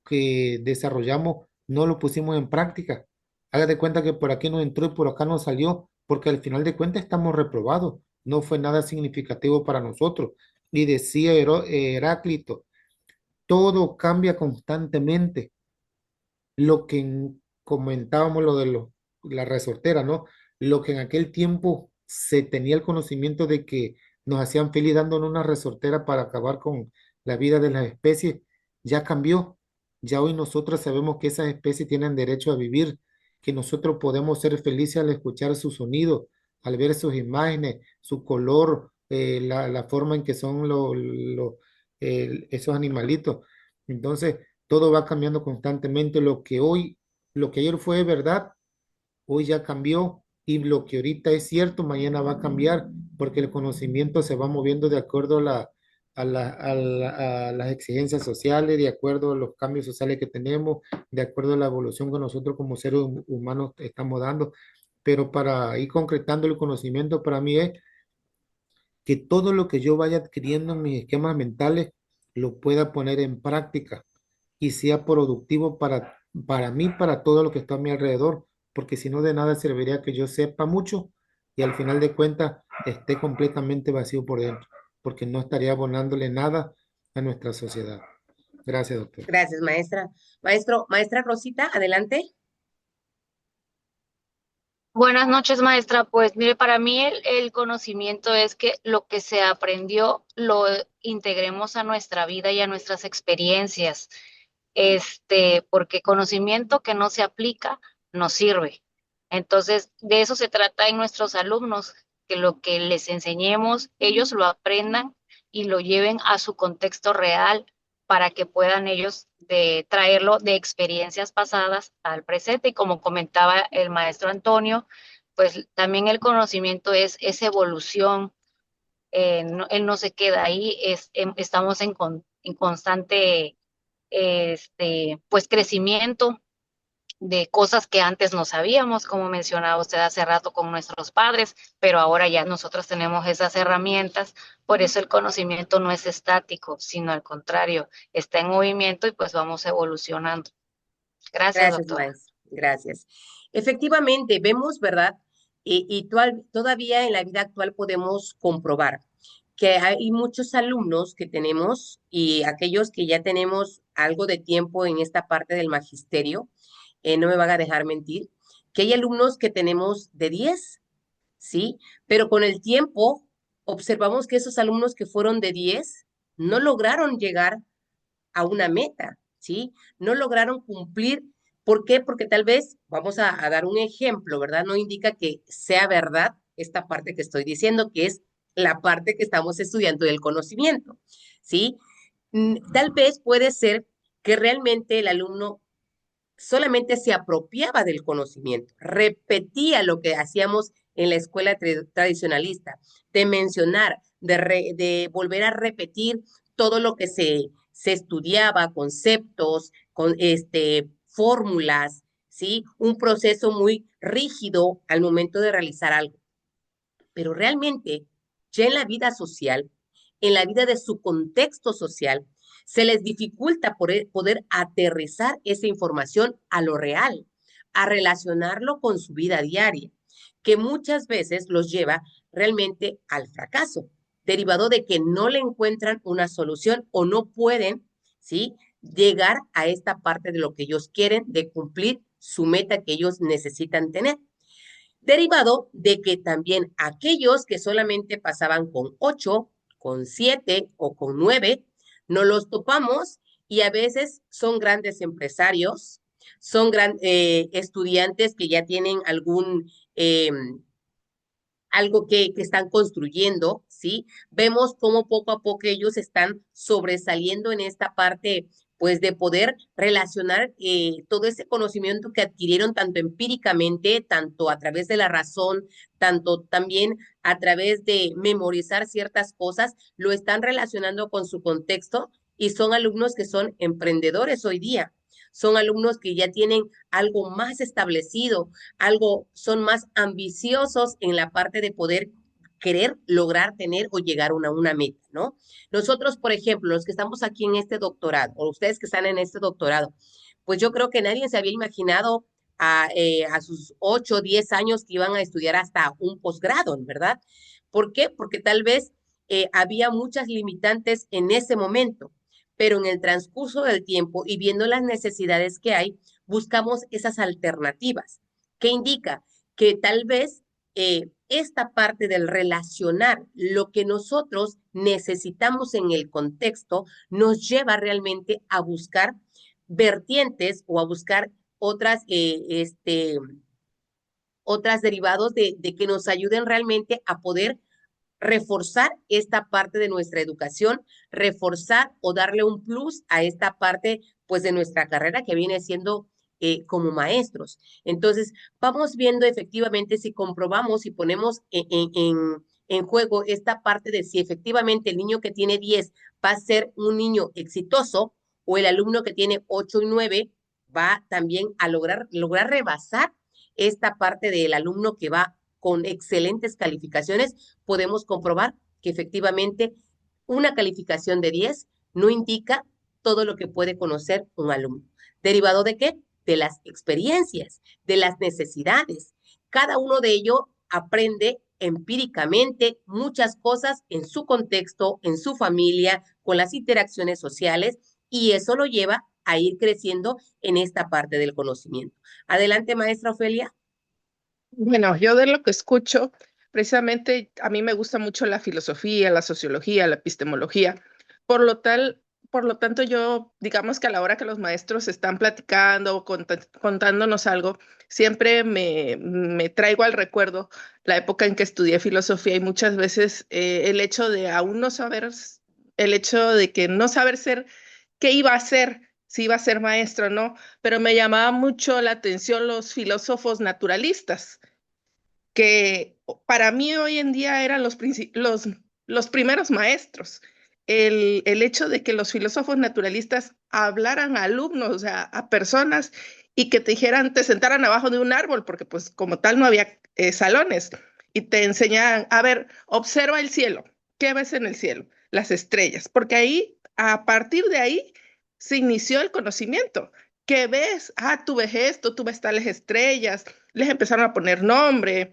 desarrollamos no lo pusimos en práctica. Haga de cuenta que por aquí nos entró y por acá nos salió, porque al final de cuentas estamos reprobados. No fue nada significativo para nosotros. Y decía Heráclito, todo cambia constantemente. Lo que comentábamos, lo de la resortera, ¿no? Lo que en aquel tiempo se tenía el conocimiento de que nos hacían feliz dándonos una resortera para acabar con la vida de las especies, ya cambió. Ya hoy nosotros sabemos que esas especies tienen derecho a vivir, que nosotros podemos ser felices al escuchar su sonido, al ver sus imágenes, su color, la forma en que son esos animalitos. Entonces, todo va cambiando constantemente. Lo que ayer fue verdad, hoy ya cambió y lo que ahorita es cierto, mañana va a cambiar porque el conocimiento se va moviendo de acuerdo a las exigencias sociales, de acuerdo a los cambios sociales que tenemos, de acuerdo a la evolución que nosotros como seres humanos estamos dando. Pero para ir concretando el conocimiento, para mí es que todo lo que yo vaya adquiriendo en mis esquemas mentales lo pueda poner en práctica y sea productivo para mí, para todo lo que está a mi alrededor, porque si no de nada serviría que yo sepa mucho y al final de cuentas esté completamente vacío por dentro, porque no estaría abonándole nada a nuestra sociedad. Gracias, doctor. Gracias, maestra. Maestra Rosita, adelante. Buenas noches, maestra. Pues mire, para mí el conocimiento es que lo que se aprendió lo integremos a nuestra vida y a nuestras experiencias. Porque conocimiento que no se aplica no sirve. Entonces, de eso se trata en nuestros alumnos, que lo que les enseñemos, ellos lo aprendan y lo lleven a su contexto real para que puedan ellos traerlo de experiencias pasadas al presente. Y como comentaba el maestro Antonio, pues también el conocimiento es evolución. Él no se queda ahí, estamos en constante pues crecimiento de cosas que antes no sabíamos, como mencionaba usted hace rato con nuestros padres, pero ahora ya nosotros tenemos esas herramientas, por eso el conocimiento no es estático, sino al contrario, está en movimiento y pues vamos evolucionando. Gracias, doctora. Maestra. Gracias. Efectivamente, vemos, ¿verdad? Y todavía en la vida actual podemos comprobar que hay muchos alumnos que tenemos y aquellos que ya tenemos algo de tiempo en esta parte del magisterio, no me van a dejar mentir, que hay alumnos que tenemos de 10, ¿sí? Pero con el tiempo observamos que esos alumnos que fueron de 10 no lograron llegar a una meta, ¿sí? No lograron cumplir ¿Por qué? Porque tal vez, vamos a dar un ejemplo, ¿verdad? No indica que sea verdad esta parte que estoy diciendo, que es la parte que estamos estudiando del conocimiento, ¿sí? Tal vez puede ser que realmente el alumno solamente se apropiaba del conocimiento, repetía lo que hacíamos en la escuela tradicionalista, de mencionar, de volver a repetir todo lo que se estudiaba, conceptos, fórmulas, ¿sí? Un proceso muy rígido al momento de realizar algo. Pero realmente, ya en la vida social, en la vida de su contexto social, se les dificulta poder aterrizar esa información a lo real, a relacionarlo con su vida diaria, que muchas veces los lleva realmente al fracaso, derivado de que no le encuentran una solución o no pueden, ¿sí?, llegar a esta parte de lo que ellos quieren, de cumplir su meta que ellos necesitan tener. Derivado de que también aquellos que solamente pasaban con 8, con 7 o con 9, no los topamos y a veces son grandes empresarios, son estudiantes que ya tienen algo que están construyendo, ¿sí? Vemos cómo poco a poco ellos están sobresaliendo en esta parte, pues, de poder relacionar todo ese conocimiento que adquirieron tanto empíricamente, tanto a través de la razón, tanto también a través de memorizar ciertas cosas, lo están relacionando con su contexto y son alumnos que son emprendedores hoy día. Son alumnos que ya tienen algo más establecido, son más ambiciosos en la parte de poder querer lograr tener o llegar a una meta, ¿no? Nosotros, por ejemplo, los que estamos aquí en este doctorado, o ustedes que están en este doctorado, pues yo creo que nadie se había imaginado a sus 8 o 10 años que iban a estudiar hasta un posgrado, ¿verdad? ¿Por qué? Porque tal vez había muchas limitantes en ese momento, pero en el transcurso del tiempo y viendo las necesidades que hay, buscamos esas alternativas, que indica que tal vez esta parte del relacionar lo que nosotros necesitamos en el contexto nos lleva realmente a buscar vertientes o a buscar otras derivados de que nos ayuden realmente a poder reforzar esta parte de nuestra educación, reforzar o darle un plus a esta parte, pues, de nuestra carrera que viene siendo como maestros. Entonces, vamos viendo efectivamente si comprobamos y ponemos en juego esta parte de si efectivamente el niño que tiene 10 va a ser un niño exitoso o el alumno que tiene 8 y 9 va también a lograr rebasar esta parte del alumno que va con excelentes calificaciones. Podemos comprobar que efectivamente una calificación de 10 no indica todo lo que puede conocer un alumno. ¿Derivado de qué? De las experiencias, de las necesidades. Cada uno de ellos aprende empíricamente muchas cosas en su contexto, en su familia, con las interacciones sociales, y eso lo lleva a ir creciendo en esta parte del conocimiento. Adelante, maestra Ofelia. Bueno, yo de lo que escucho, precisamente a mí me gusta mucho la filosofía, la sociología, la epistemología. Por lo tanto, yo, digamos que a la hora que los maestros están platicando o contándonos algo, siempre me traigo al recuerdo la época en que estudié filosofía y muchas veces el hecho de aún no saber, el hecho de que no saber qué iba a hacer, si iba a ser maestro o no, pero me llamaba mucho la atención los filósofos naturalistas, que para mí hoy en día eran los primeros maestros. El hecho de que los filósofos naturalistas hablaran a alumnos, o sea, a personas, y que te sentaran abajo de un árbol, porque pues como tal no había salones, y te enseñaran, a ver, observa el cielo, ¿qué ves en el cielo? Las estrellas, porque ahí, a partir de ahí, se inició el conocimiento. ¿Qué ves? Ah, tú ves esto, tú ves tales estrellas. Les empezaron a poner nombre.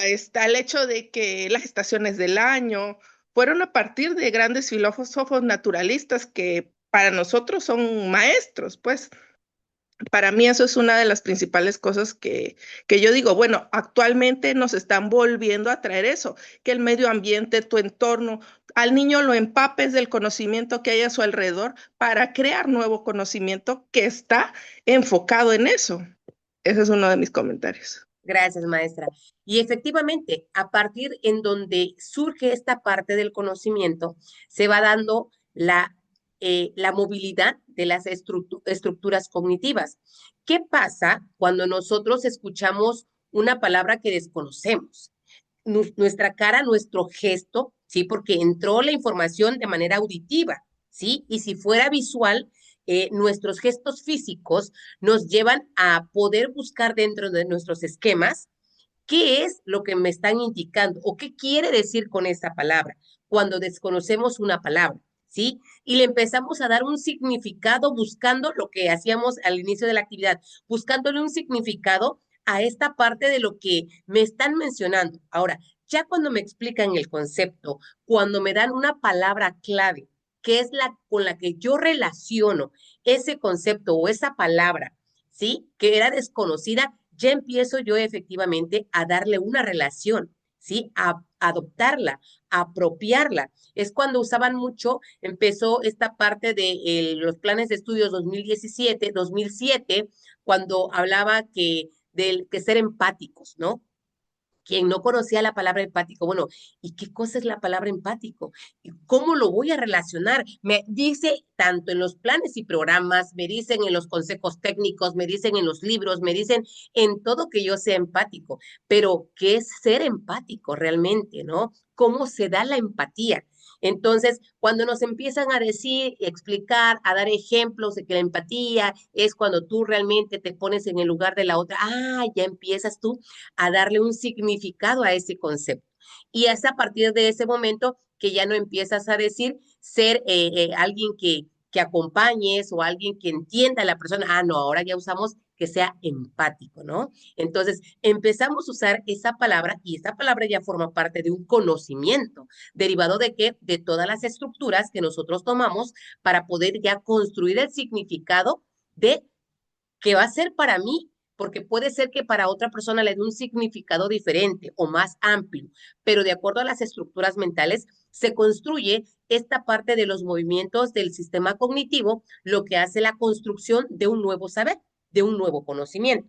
Está el hecho de que las estaciones del año fueron a partir de grandes filósofos naturalistas que para nosotros son maestros, pues. Para mí eso es una de las principales cosas que yo digo, bueno, actualmente nos están volviendo a traer eso, que el medio ambiente, tu entorno, al niño lo empapes del conocimiento que hay a su alrededor para crear nuevo conocimiento que está enfocado en eso. Ese es uno de mis comentarios. Gracias, maestra. Y efectivamente, a partir en donde surge esta parte del conocimiento, se va dando la movilidad de las estructuras cognitivas. ¿Qué pasa cuando nosotros escuchamos una palabra que desconocemos? Nuestra cara, nuestro gesto, ¿sí? Porque entró la información de manera auditiva, ¿sí? Y si fuera visual, nuestros gestos físicos nos llevan a poder buscar dentro de nuestros esquemas qué es lo que me están indicando o qué quiere decir con esa palabra cuando desconocemos una palabra, ¿sí? Y le empezamos a dar un significado buscando lo que hacíamos al inicio de la actividad, buscándole un significado a esta parte de lo que me están mencionando. Ahora, ya cuando me explican el concepto, cuando me dan una palabra clave, que es la con la que yo relaciono ese concepto o esa palabra, ¿sí? Que era desconocida, ya empiezo yo efectivamente a darle una relación, ¿sí? A adoptarla, a apropiarla. Es cuando usaban mucho, empezó esta parte de los planes de estudios 2017, 2007, cuando hablaba que ser empáticos, ¿no? Quien no conocía la palabra empático, bueno, ¿y qué cosa es la palabra empático? ¿Cómo lo voy a relacionar? Me dice tanto en los planes y programas, me dicen en los consejos técnicos, me dicen en los libros, me dicen en todo que yo sea empático, pero ¿qué es ser empático realmente, no? ¿Cómo se da la empatía? Entonces, cuando nos empiezan a decir, explicar, a dar ejemplos de que la empatía es cuando tú realmente te pones en el lugar de la otra, ya empiezas tú a darle un significado a ese concepto. Y es a partir de ese momento que ya no empiezas a decir ser alguien que acompañes o alguien que entienda a la persona. No, ahora ya usamos que sea empático, ¿no? Entonces empezamos a usar esa palabra y esa palabra ya forma parte de un conocimiento, derivado de qué? De todas las estructuras que nosotros tomamos para poder ya construir el significado de qué va a ser para mí, porque puede ser que para otra persona le dé un significado diferente o más amplio, pero de acuerdo a las estructuras mentales se construye esta parte de los movimientos del sistema cognitivo, lo que hace la construcción de un nuevo saber, de un nuevo conocimiento.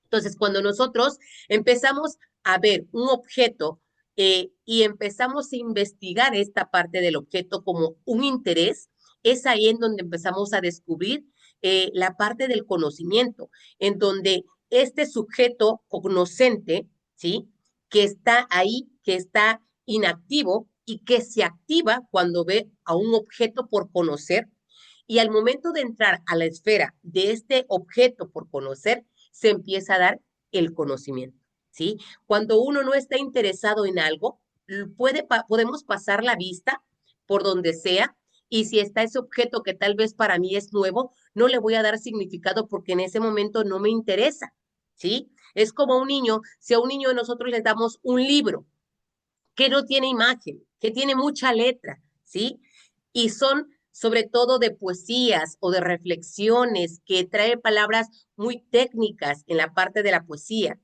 Entonces, cuando nosotros empezamos a ver un objeto y empezamos a investigar esta parte del objeto como un interés, es ahí en donde empezamos a descubrir la parte del conocimiento, en donde este sujeto cognoscente, ¿sí? Que está ahí, que está inactivo y que se activa cuando ve a un objeto por conocer. Y al momento de entrar a la esfera de este objeto por conocer, se empieza a dar el conocimiento, ¿sí? Cuando uno no está interesado en algo, podemos pasar la vista por donde sea y si está ese objeto que tal vez para mí es nuevo, no le voy a dar significado porque en ese momento no me interesa, ¿sí? Es como un niño, si a un niño nosotros le damos un libro que no tiene imagen, que tiene mucha letra, ¿sí? Y son sobre todo de poesías o de reflexiones que trae palabras muy técnicas en la parte de la poesía.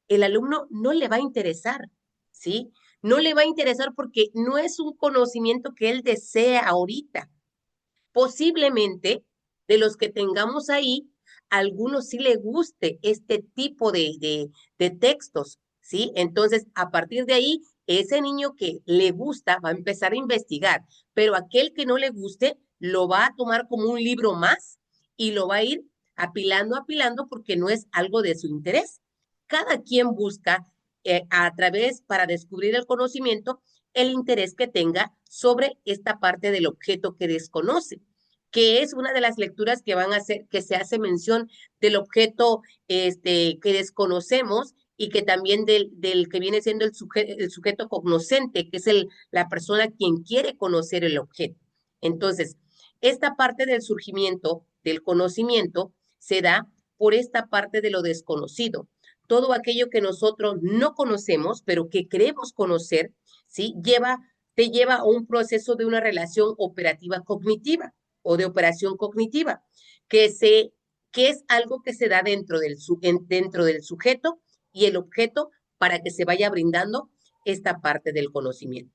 El alumno no le va a interesar, ¿sí? No le va a interesar porque no es un conocimiento que él desea ahorita. Posiblemente de los que tengamos ahí, a algunos sí le guste este tipo de textos, ¿sí? Entonces, a partir de ahí, ese niño que le gusta va a empezar a investigar, pero aquel que no le guste lo va a tomar como un libro más y lo va a ir apilando porque no es algo de su interés. Cada quien busca a través para descubrir el conocimiento el interés que tenga sobre esta parte del objeto que desconoce, que es una de las lecturas que van a hacer, que se hace mención del objeto que desconocemos y que también del que viene siendo el sujeto cognoscente, que es la persona quien quiere conocer el objeto. Entonces, esta parte del surgimiento del conocimiento se da por esta parte de lo desconocido. Todo aquello que nosotros no conocemos, pero que queremos conocer, ¿sí? Te lleva a un proceso de una relación operativa cognitiva o de operación cognitiva, que se que es algo que se da dentro dentro del sujeto y el objeto para que se vaya brindando esta parte del conocimiento.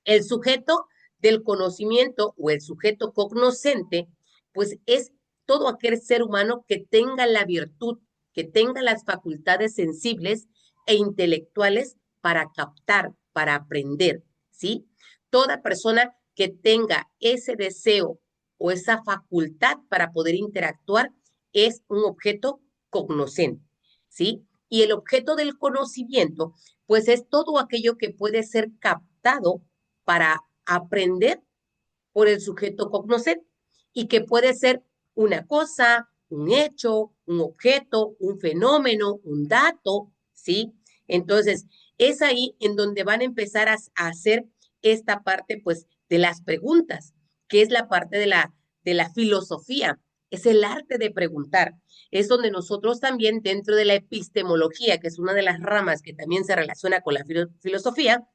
El sujeto del conocimiento o el sujeto cognoscente, pues es todo aquel ser humano que tenga la virtud, que tenga las facultades sensibles e intelectuales para captar, para aprender, ¿sí? Toda persona que tenga ese deseo o esa facultad para poder interactuar es un objeto cognoscente, ¿sí? Y el objeto del conocimiento, pues es todo aquello que puede ser captado para aprender por el sujeto cognoscente y que puede ser una cosa, un hecho, un objeto, un fenómeno, un dato, ¿sí? Entonces, es ahí en donde van a empezar a hacer esta parte, pues, de las preguntas, que es la parte de la filosofía, es el arte de preguntar. Es donde nosotros también, dentro de la epistemología, que es una de las ramas que también se relaciona con la filosofía,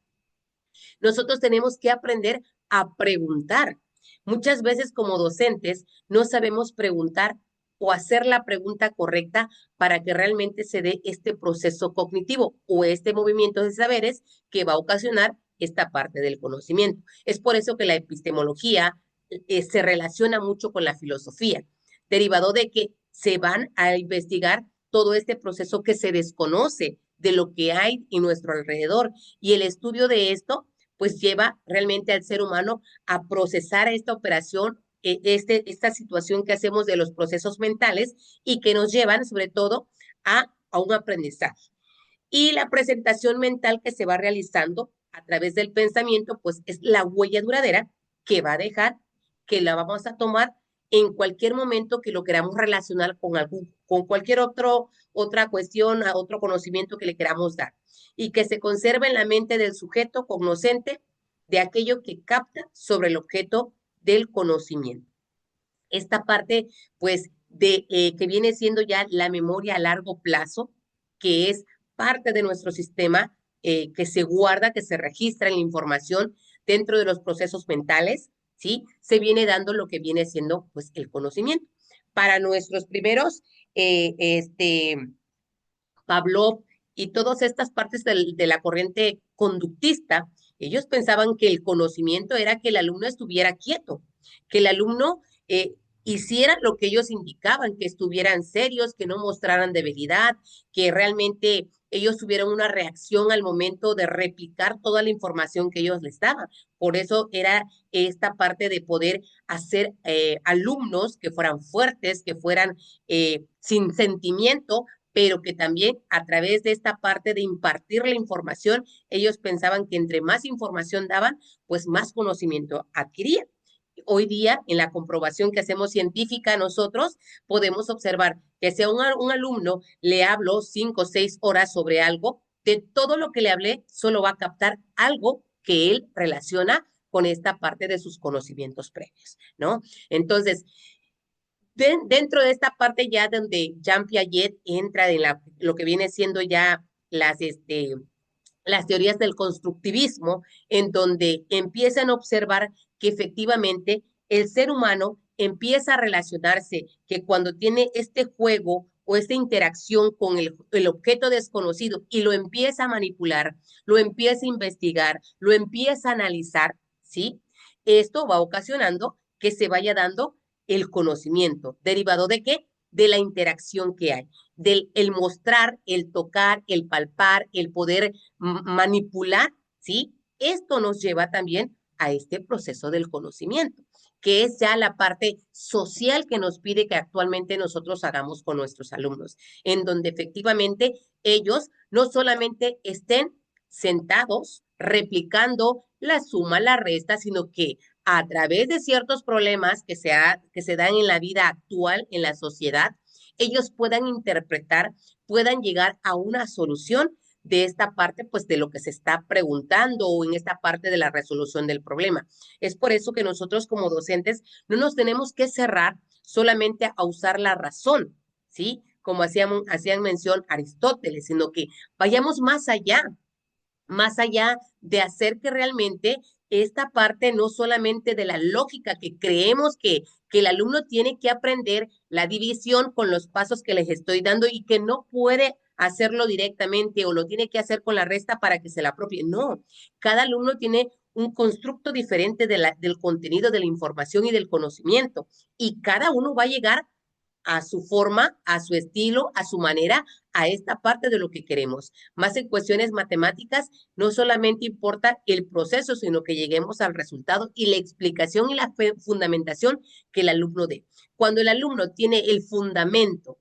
nosotros tenemos que aprender a preguntar. Muchas veces como docentes no sabemos preguntar o hacer la pregunta correcta para que realmente se dé este proceso cognitivo o este movimiento de saberes que va a ocasionar esta parte del conocimiento. Es por eso que la epistemología se relaciona mucho con la filosofía, derivado de que se van a investigar todo este proceso que se desconoce de lo que hay en nuestro alrededor y el estudio de esto pues lleva realmente al ser humano a procesar esta operación, esta situación que hacemos de los procesos mentales y que nos llevan sobre todo a un aprendizaje. Y la presentación mental que se va realizando a través del pensamiento, pues es la huella duradera que va a dejar, que la vamos a tomar en cualquier momento que lo queramos relacionar con cualquier otra cuestión, a otro conocimiento que le queramos dar. Y que se conserve en la mente del sujeto cognoscente de aquello que capta sobre el objeto del conocimiento. Esta parte, pues, que viene siendo ya la memoria a largo plazo, que es parte de nuestro sistema que se guarda, que se registra en la información dentro de los procesos mentales, ¿sí? Se viene dando lo que viene siendo, pues, el conocimiento. Para nuestros primeros, Pavlov y todas estas partes de la corriente conductista, ellos pensaban que el conocimiento era que el alumno estuviera quieto, que el alumno hiciera lo que ellos indicaban, que estuvieran serios, que no mostraran debilidad, que realmente ellos tuvieran una reacción al momento de replicar toda la información que ellos les daban. Por eso era esta parte de poder hacer alumnos que fueran fuertes, que fueran sin sentimiento, pero que también a través de esta parte de impartir la información, ellos pensaban que entre más información daban, pues más conocimiento adquirían. Hoy día, en la comprobación que hacemos científica nosotros, podemos observar que si a un alumno le hablo 5 o 6 horas sobre algo, de todo lo que le hablé, solo va a captar algo que él relaciona con esta parte de sus conocimientos previos, ¿no? Entonces, dentro de esta parte ya donde Jean Piaget entra en lo que viene siendo ya las teorías del constructivismo, en donde empiezan a observar que efectivamente el ser humano empieza a relacionarse, que cuando tiene este juego o esta interacción con el objeto desconocido y lo empieza a manipular, lo empieza a investigar, lo empieza a analizar, ¿sí? Esto va ocasionando que se vaya dando el conocimiento, derivado de qué? De la interacción que hay, del el mostrar, el tocar, el palpar, el poder manipular, ¿sí? Esto nos lleva también a este proceso del conocimiento, que es ya la parte social que nos pide que actualmente nosotros hagamos con nuestros alumnos, en donde efectivamente ellos no solamente estén sentados replicando la suma, la resta, sino que a través de ciertos problemas que se dan en la vida actual, en la sociedad, ellos puedan interpretar, puedan llegar a una solución de esta parte, pues de lo que se está preguntando o en esta parte de la resolución del problema. Es por eso que nosotros como docentes no nos tenemos que cerrar solamente a usar la razón, ¿sí? Como hacían mención Aristóteles, sino que vayamos más allá de hacer que realmente esta parte no solamente de la lógica que creemos que que el alumno tiene que aprender la división con los pasos que les estoy dando y que no puede hacerlo directamente o lo tiene que hacer con la resta para que se la apropie. No, cada alumno tiene un constructo diferente del contenido, de la información y del conocimiento, y cada uno va a llegar a su forma, a su estilo, a su manera, a esta parte de lo que queremos. Más en cuestiones matemáticas, no solamente importa el proceso, sino que lleguemos al resultado y la explicación y la fundamentación que el alumno dé. Cuando el alumno tiene el fundamento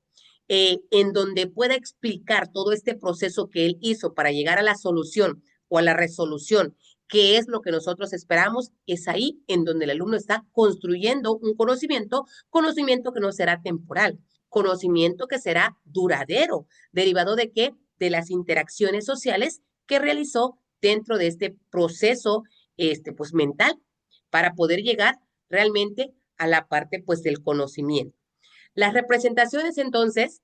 en donde pueda explicar todo este proceso que él hizo para llegar a la solución o a la resolución, que es lo que nosotros esperamos, es ahí en donde el alumno está construyendo un conocimiento que no será temporal, conocimiento que será duradero, derivado de qué? De las interacciones sociales que realizó dentro de este proceso pues mental para poder llegar realmente a la parte pues del conocimiento. Las representaciones entonces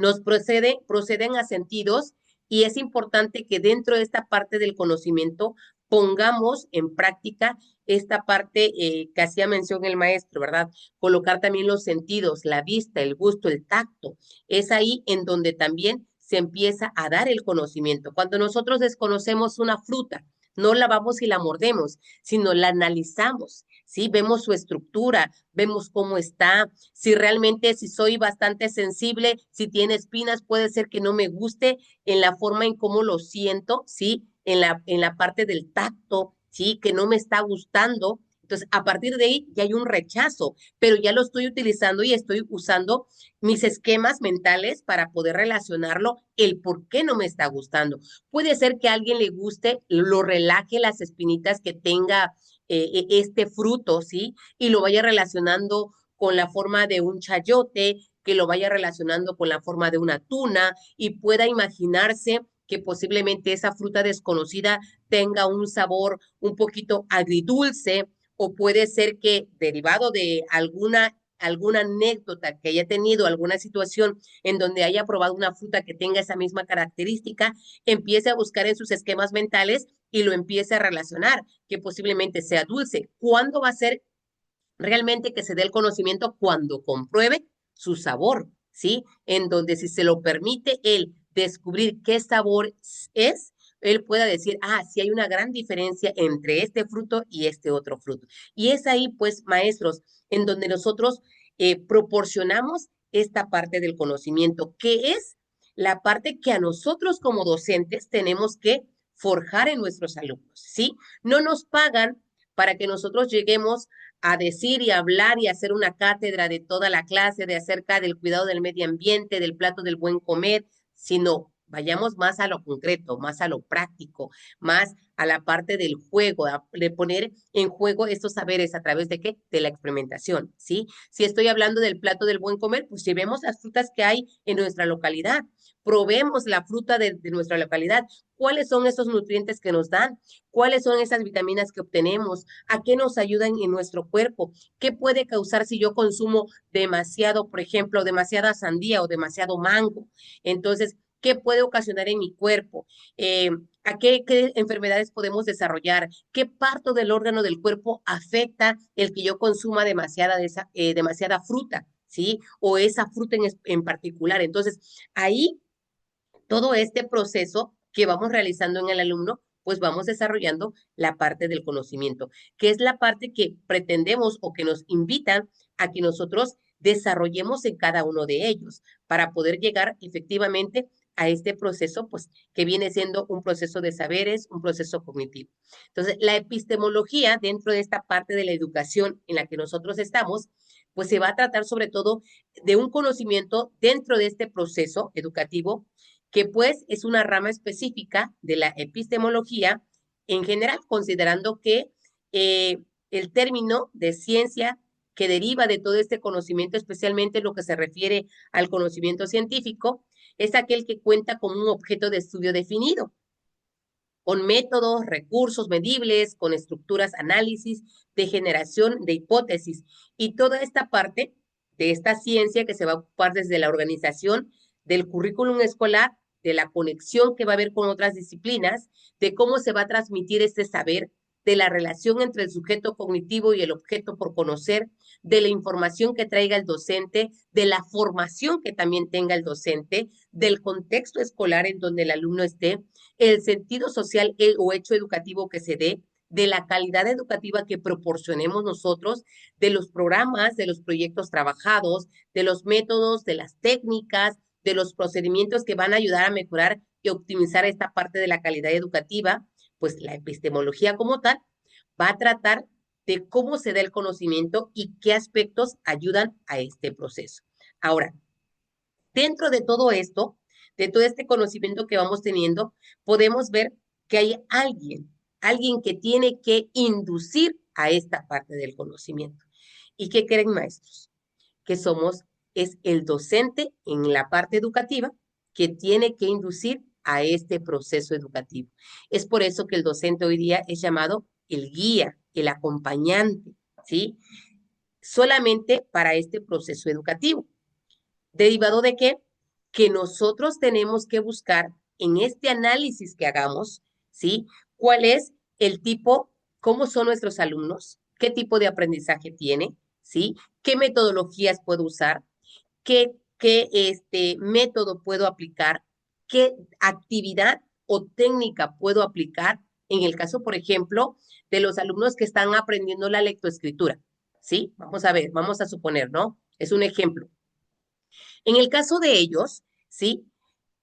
nos proceden a sentidos, y es importante que dentro de esta parte del conocimiento pongamos en práctica esta parte que hacía mención el maestro, ¿verdad? Colocar también los sentidos, la vista, el gusto, el tacto. Es ahí en donde también se empieza a dar el conocimiento. Cuando nosotros desconocemos una fruta, no la vamos y la mordemos, sino la analizamos, ¿sí? Vemos su estructura, vemos cómo está, si realmente, si soy bastante sensible, si tiene espinas, puede ser que no me guste en la forma en cómo lo siento, ¿sí? En la parte del tacto, ¿sí? Que no me está gustando. Entonces, a partir de ahí ya hay un rechazo, pero ya lo estoy utilizando y estoy usando mis esquemas mentales para poder relacionarlo, el por qué no me está gustando. Puede ser que a alguien le guste, lo relaje las espinitas que tenga este fruto, ¿sí? Y lo vaya relacionando con la forma de un chayote, que lo vaya relacionando con la forma de una tuna y pueda imaginarse que posiblemente esa fruta desconocida tenga un sabor un poquito agridulce, o puede ser que derivado de alguna anécdota que haya tenido, alguna situación en donde haya probado una fruta que tenga esa misma característica, empiece a buscar en sus esquemas mentales y lo empiece a relacionar, que posiblemente sea dulce. ¿Cuándo va a ser realmente que se dé el conocimiento? Cuando compruebe su sabor, ¿sí? En donde si se lo permite él descubrir qué sabor es, él pueda decir, sí hay una gran diferencia entre este fruto y este otro fruto. Y es ahí, pues, maestros, en donde nosotros proporcionamos esta parte del conocimiento, que es la parte que a nosotros como docentes tenemos que forjar en nuestros alumnos, ¿sí? No nos pagan para que nosotros lleguemos a decir y hablar y hacer una cátedra de toda la clase de acerca del cuidado del medio ambiente, del plato del buen comer, sino vayamos más a lo concreto, más a lo práctico, más a la parte del juego, de poner en juego estos saberes a través de ¿qué? De la experimentación, ¿sí? Si estoy hablando del plato del buen comer, pues llevemos las frutas que hay en nuestra localidad, probemos la fruta de nuestra localidad, cuáles son esos nutrientes que nos dan, cuáles son esas vitaminas que obtenemos, a qué nos ayudan en nuestro cuerpo, qué puede causar si yo consumo demasiado, por ejemplo, demasiada sandía o demasiado mango. Entonces, ¿qué puede ocasionar en mi cuerpo? ¿A qué enfermedades podemos desarrollar? ¿Qué parte del órgano del cuerpo afecta el que yo consuma demasiada fruta? ¿Sí? O esa fruta en particular. Entonces, ahí todo este proceso que vamos realizando en el alumno, pues vamos desarrollando la parte del conocimiento, que es la parte que pretendemos o que nos invitan a que nosotros desarrollemos en cada uno de ellos para poder llegar efectivamente a este proceso, pues que viene siendo un proceso de saberes, un proceso cognitivo. Entonces, la epistemología dentro de esta parte de la educación en la que nosotros estamos, pues se va a tratar sobre todo de un conocimiento dentro de este proceso educativo, que pues es una rama específica de la epistemología en general, considerando que el término de ciencia que deriva de todo este conocimiento, especialmente lo que se refiere al conocimiento científico, es aquel que cuenta con un objeto de estudio definido, con métodos, recursos medibles, con estructuras, análisis, de generación de hipótesis, y toda esta parte de esta ciencia que se va a ocupar desde la organización del currículum escolar, de la conexión que va a haber con otras disciplinas, de cómo se va a transmitir este saber de la relación entre el sujeto cognitivo y el objeto por conocer, de la información que traiga el docente, de la formación que también tenga el docente, del contexto escolar en donde el alumno esté, el sentido social o hecho educativo que se dé, de la calidad educativa que proporcionemos nosotros, de los programas, de los proyectos trabajados, de los métodos, de las técnicas, de los procedimientos que van a ayudar a mejorar y optimizar esta parte de la calidad educativa. Pues la epistemología como tal va a tratar de cómo se da el conocimiento y qué aspectos ayudan a este proceso. Ahora, dentro de todo esto, de todo este conocimiento que vamos teniendo, podemos ver que hay alguien que tiene que inducir a esta parte del conocimiento. ¿Y qué creen, maestros? Que es el docente en la parte educativa que tiene que inducir a este proceso educativo. Es por eso que el docente hoy día es llamado el guía, el acompañante, ¿sí? Solamente para este proceso educativo. ¿Derivado de qué? Que nosotros tenemos que buscar en este análisis que hagamos, ¿sí? ¿Cuál es el tipo, cómo son nuestros alumnos? ¿Qué tipo de aprendizaje tiene? ¿Sí? ¿Qué metodologías puedo usar? ¿Qué método puedo aplicar? ¿Qué actividad o técnica puedo aplicar? En el caso, por ejemplo, de los alumnos que están aprendiendo la lectoescritura, ¿sí? Vamos a ver, vamos a suponer, ¿no? Es un ejemplo. En el caso de ellos, ¿sí?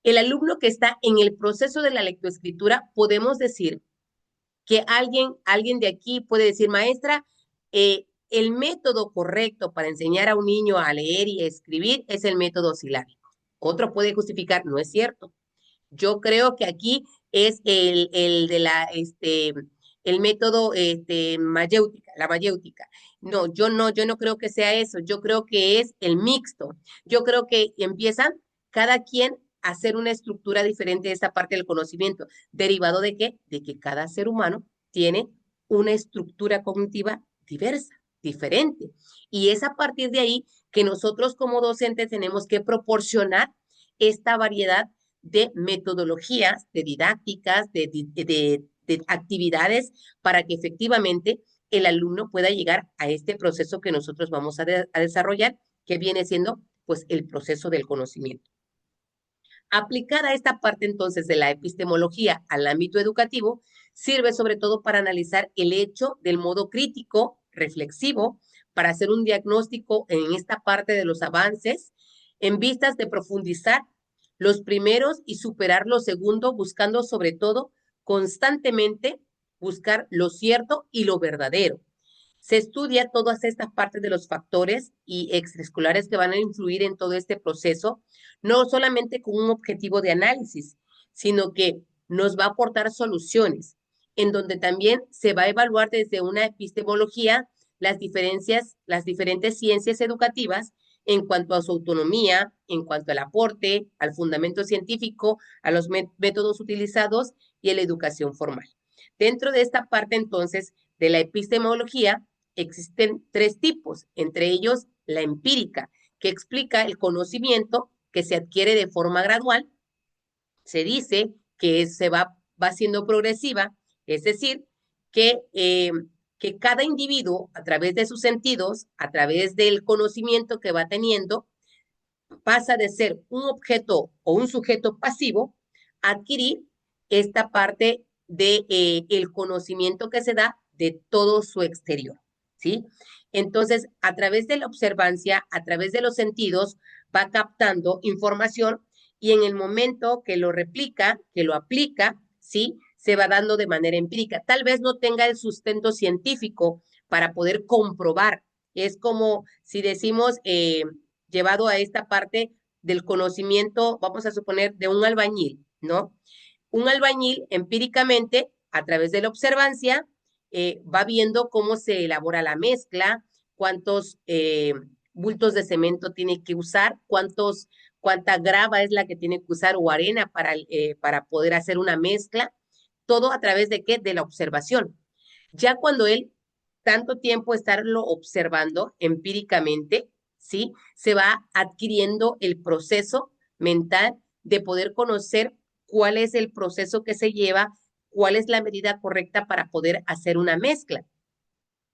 El alumno que está en el proceso de la lectoescritura, podemos decir que alguien de aquí puede decir, maestra, el método correcto para enseñar a un niño a leer y a escribir es el método silábico. Otro puede justificar, no es cierto. Yo creo que aquí es el método mayéutica, la mayéutica. No, yo no creo que sea eso. Yo creo que es el mixto. Yo creo que empiezan cada quien a hacer una estructura diferente de esta parte del conocimiento. ¿Derivado de qué? De que cada ser humano tiene una estructura cognitiva diversa, diferente. Y es a partir de ahí que nosotros como docentes tenemos que proporcionar esta variedad de metodologías, de didácticas, de actividades para que efectivamente el alumno pueda llegar a este proceso que nosotros vamos a desarrollar, que viene siendo pues el proceso del conocimiento. Aplicada esta parte entonces de la epistemología al ámbito educativo, sirve sobre todo para analizar el hecho del modo crítico, reflexivo, para hacer un diagnóstico en esta parte de los avances, en vistas de profundizar los primeros y superar los segundos, buscando sobre todo constantemente buscar lo cierto y lo verdadero. Se estudia todas estas partes de los factores y extraescolares que van a influir en todo este proceso, no solamente con un objetivo de análisis, sino que nos va a aportar soluciones, en donde también se va a evaluar desde una epistemología las diferentes ciencias educativas en cuanto a su autonomía, en cuanto al aporte, al fundamento científico, a los métodos utilizados y a la educación formal. Dentro de esta parte, entonces, de la epistemología, existen 3 tipos, entre ellos la empírica, que explica el conocimiento que se adquiere de forma gradual. Se dice que va siendo progresiva, es decir, que cada individuo, a través de sus sentidos, a través del conocimiento que va teniendo, pasa de ser un objeto o un sujeto pasivo a adquirir esta parte de el conocimiento que se da de todo su exterior, ¿sí? Entonces, a través de la observancia, a través de los sentidos, va captando información y en el momento que lo replica, que lo aplica, ¿sí? Se va dando de manera empírica. Tal vez no tenga el sustento científico para poder comprobar. Es como si decimos, llevado a esta parte del conocimiento, vamos a suponer, de un albañil, ¿no? Un albañil empíricamente, a través de la observancia, va viendo cómo se elabora la mezcla, cuántos bultos de cemento tiene que usar, cuánta grava es la que tiene que usar o arena para poder hacer una mezcla, todo a través de ¿qué? De la observación. Ya cuando él tanto tiempo estarlo observando empíricamente, ¿sí? Se va adquiriendo el proceso mental de poder conocer cuál es el proceso que se lleva cuál es la medida correcta para poder hacer una mezcla.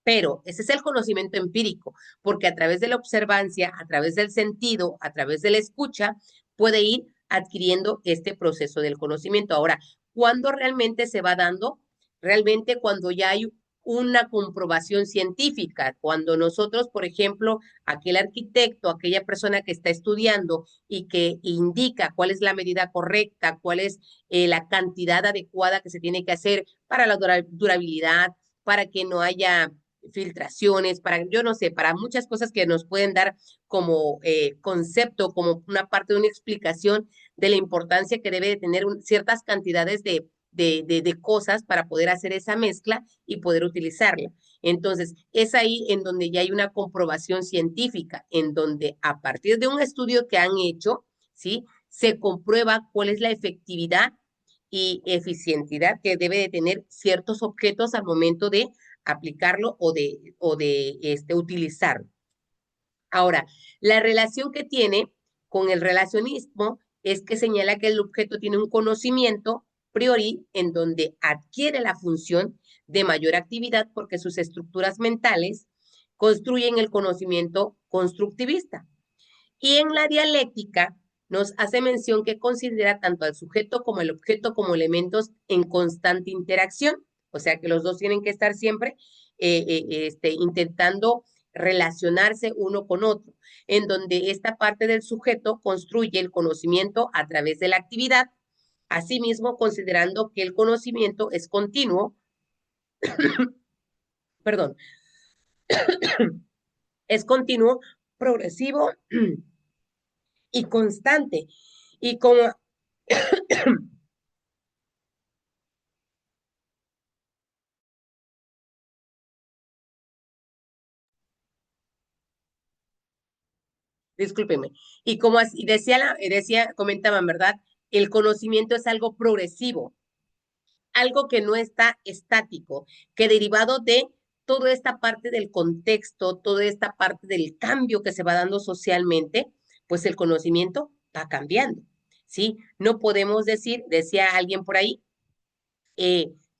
Pero ese es el conocimiento empírico, porque a través de la observancia, a través del sentido, a través de la escucha, puede ir adquiriendo este proceso del conocimiento. Ahora, ¿cuándo realmente se va dando? Realmente cuando ya hay una comprobación científica, cuando nosotros, por ejemplo, aquel arquitecto, aquella persona que está estudiando y que indica cuál es la medida correcta, cuál es la cantidad adecuada que se tiene que hacer para la durabilidad, para que no haya filtraciones, para, yo no sé, para muchas cosas que nos pueden dar como concepto, como una parte de una explicación de la importancia que debe de tener ciertas cantidades de cosas para poder hacer esa mezcla y poder utilizarla. Entonces, es ahí en donde ya hay una comprobación científica, en donde a partir de un estudio que han hecho, ¿sí? Se comprueba cuál es la efectividad y eficientidad que debe de tener ciertos objetos al momento de aplicarlo o de utilizarlo. Ahora, la relación que tiene con el relacionismo es que señala que el objeto tiene un conocimiento priori en donde adquiere la función de mayor actividad porque sus estructuras mentales construyen el conocimiento constructivista. Y en la dialéctica nos hace mención que considera tanto al sujeto como el objeto como elementos en constante interacción, o sea que los dos tienen que estar siempre intentando relacionarse uno con otro, en donde esta parte del sujeto construye el conocimiento a través de la actividad, asimismo considerando que el conocimiento es continuo, perdón, es continuo, progresivo y constante. Y como discúlpeme, y como así comentaban, ¿verdad? El conocimiento es algo progresivo, algo que no está estático, que derivado de toda esta parte del contexto, toda esta parte del cambio que se va dando socialmente, pues el conocimiento va cambiando, ¿sí? No podemos decir, decía alguien por ahí,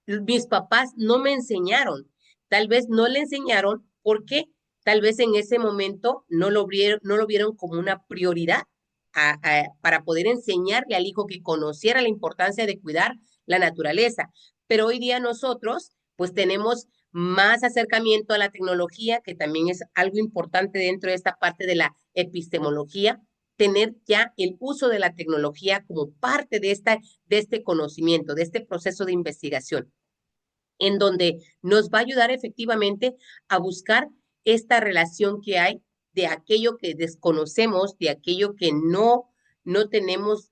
mis papás no me enseñaron, tal vez no le enseñaron porque tal vez en ese momento no lo vieron como una prioridad para poder enseñarle al hijo que conociera la importancia de cuidar la naturaleza. Pero hoy día nosotros pues tenemos más acercamiento a la tecnología, que también es algo importante dentro de esta parte de la epistemología, tener ya el uso de la tecnología como parte de este conocimiento, de este proceso de investigación, en donde nos va a ayudar efectivamente a buscar esta relación que hay de aquello que desconocemos, de aquello que no tenemos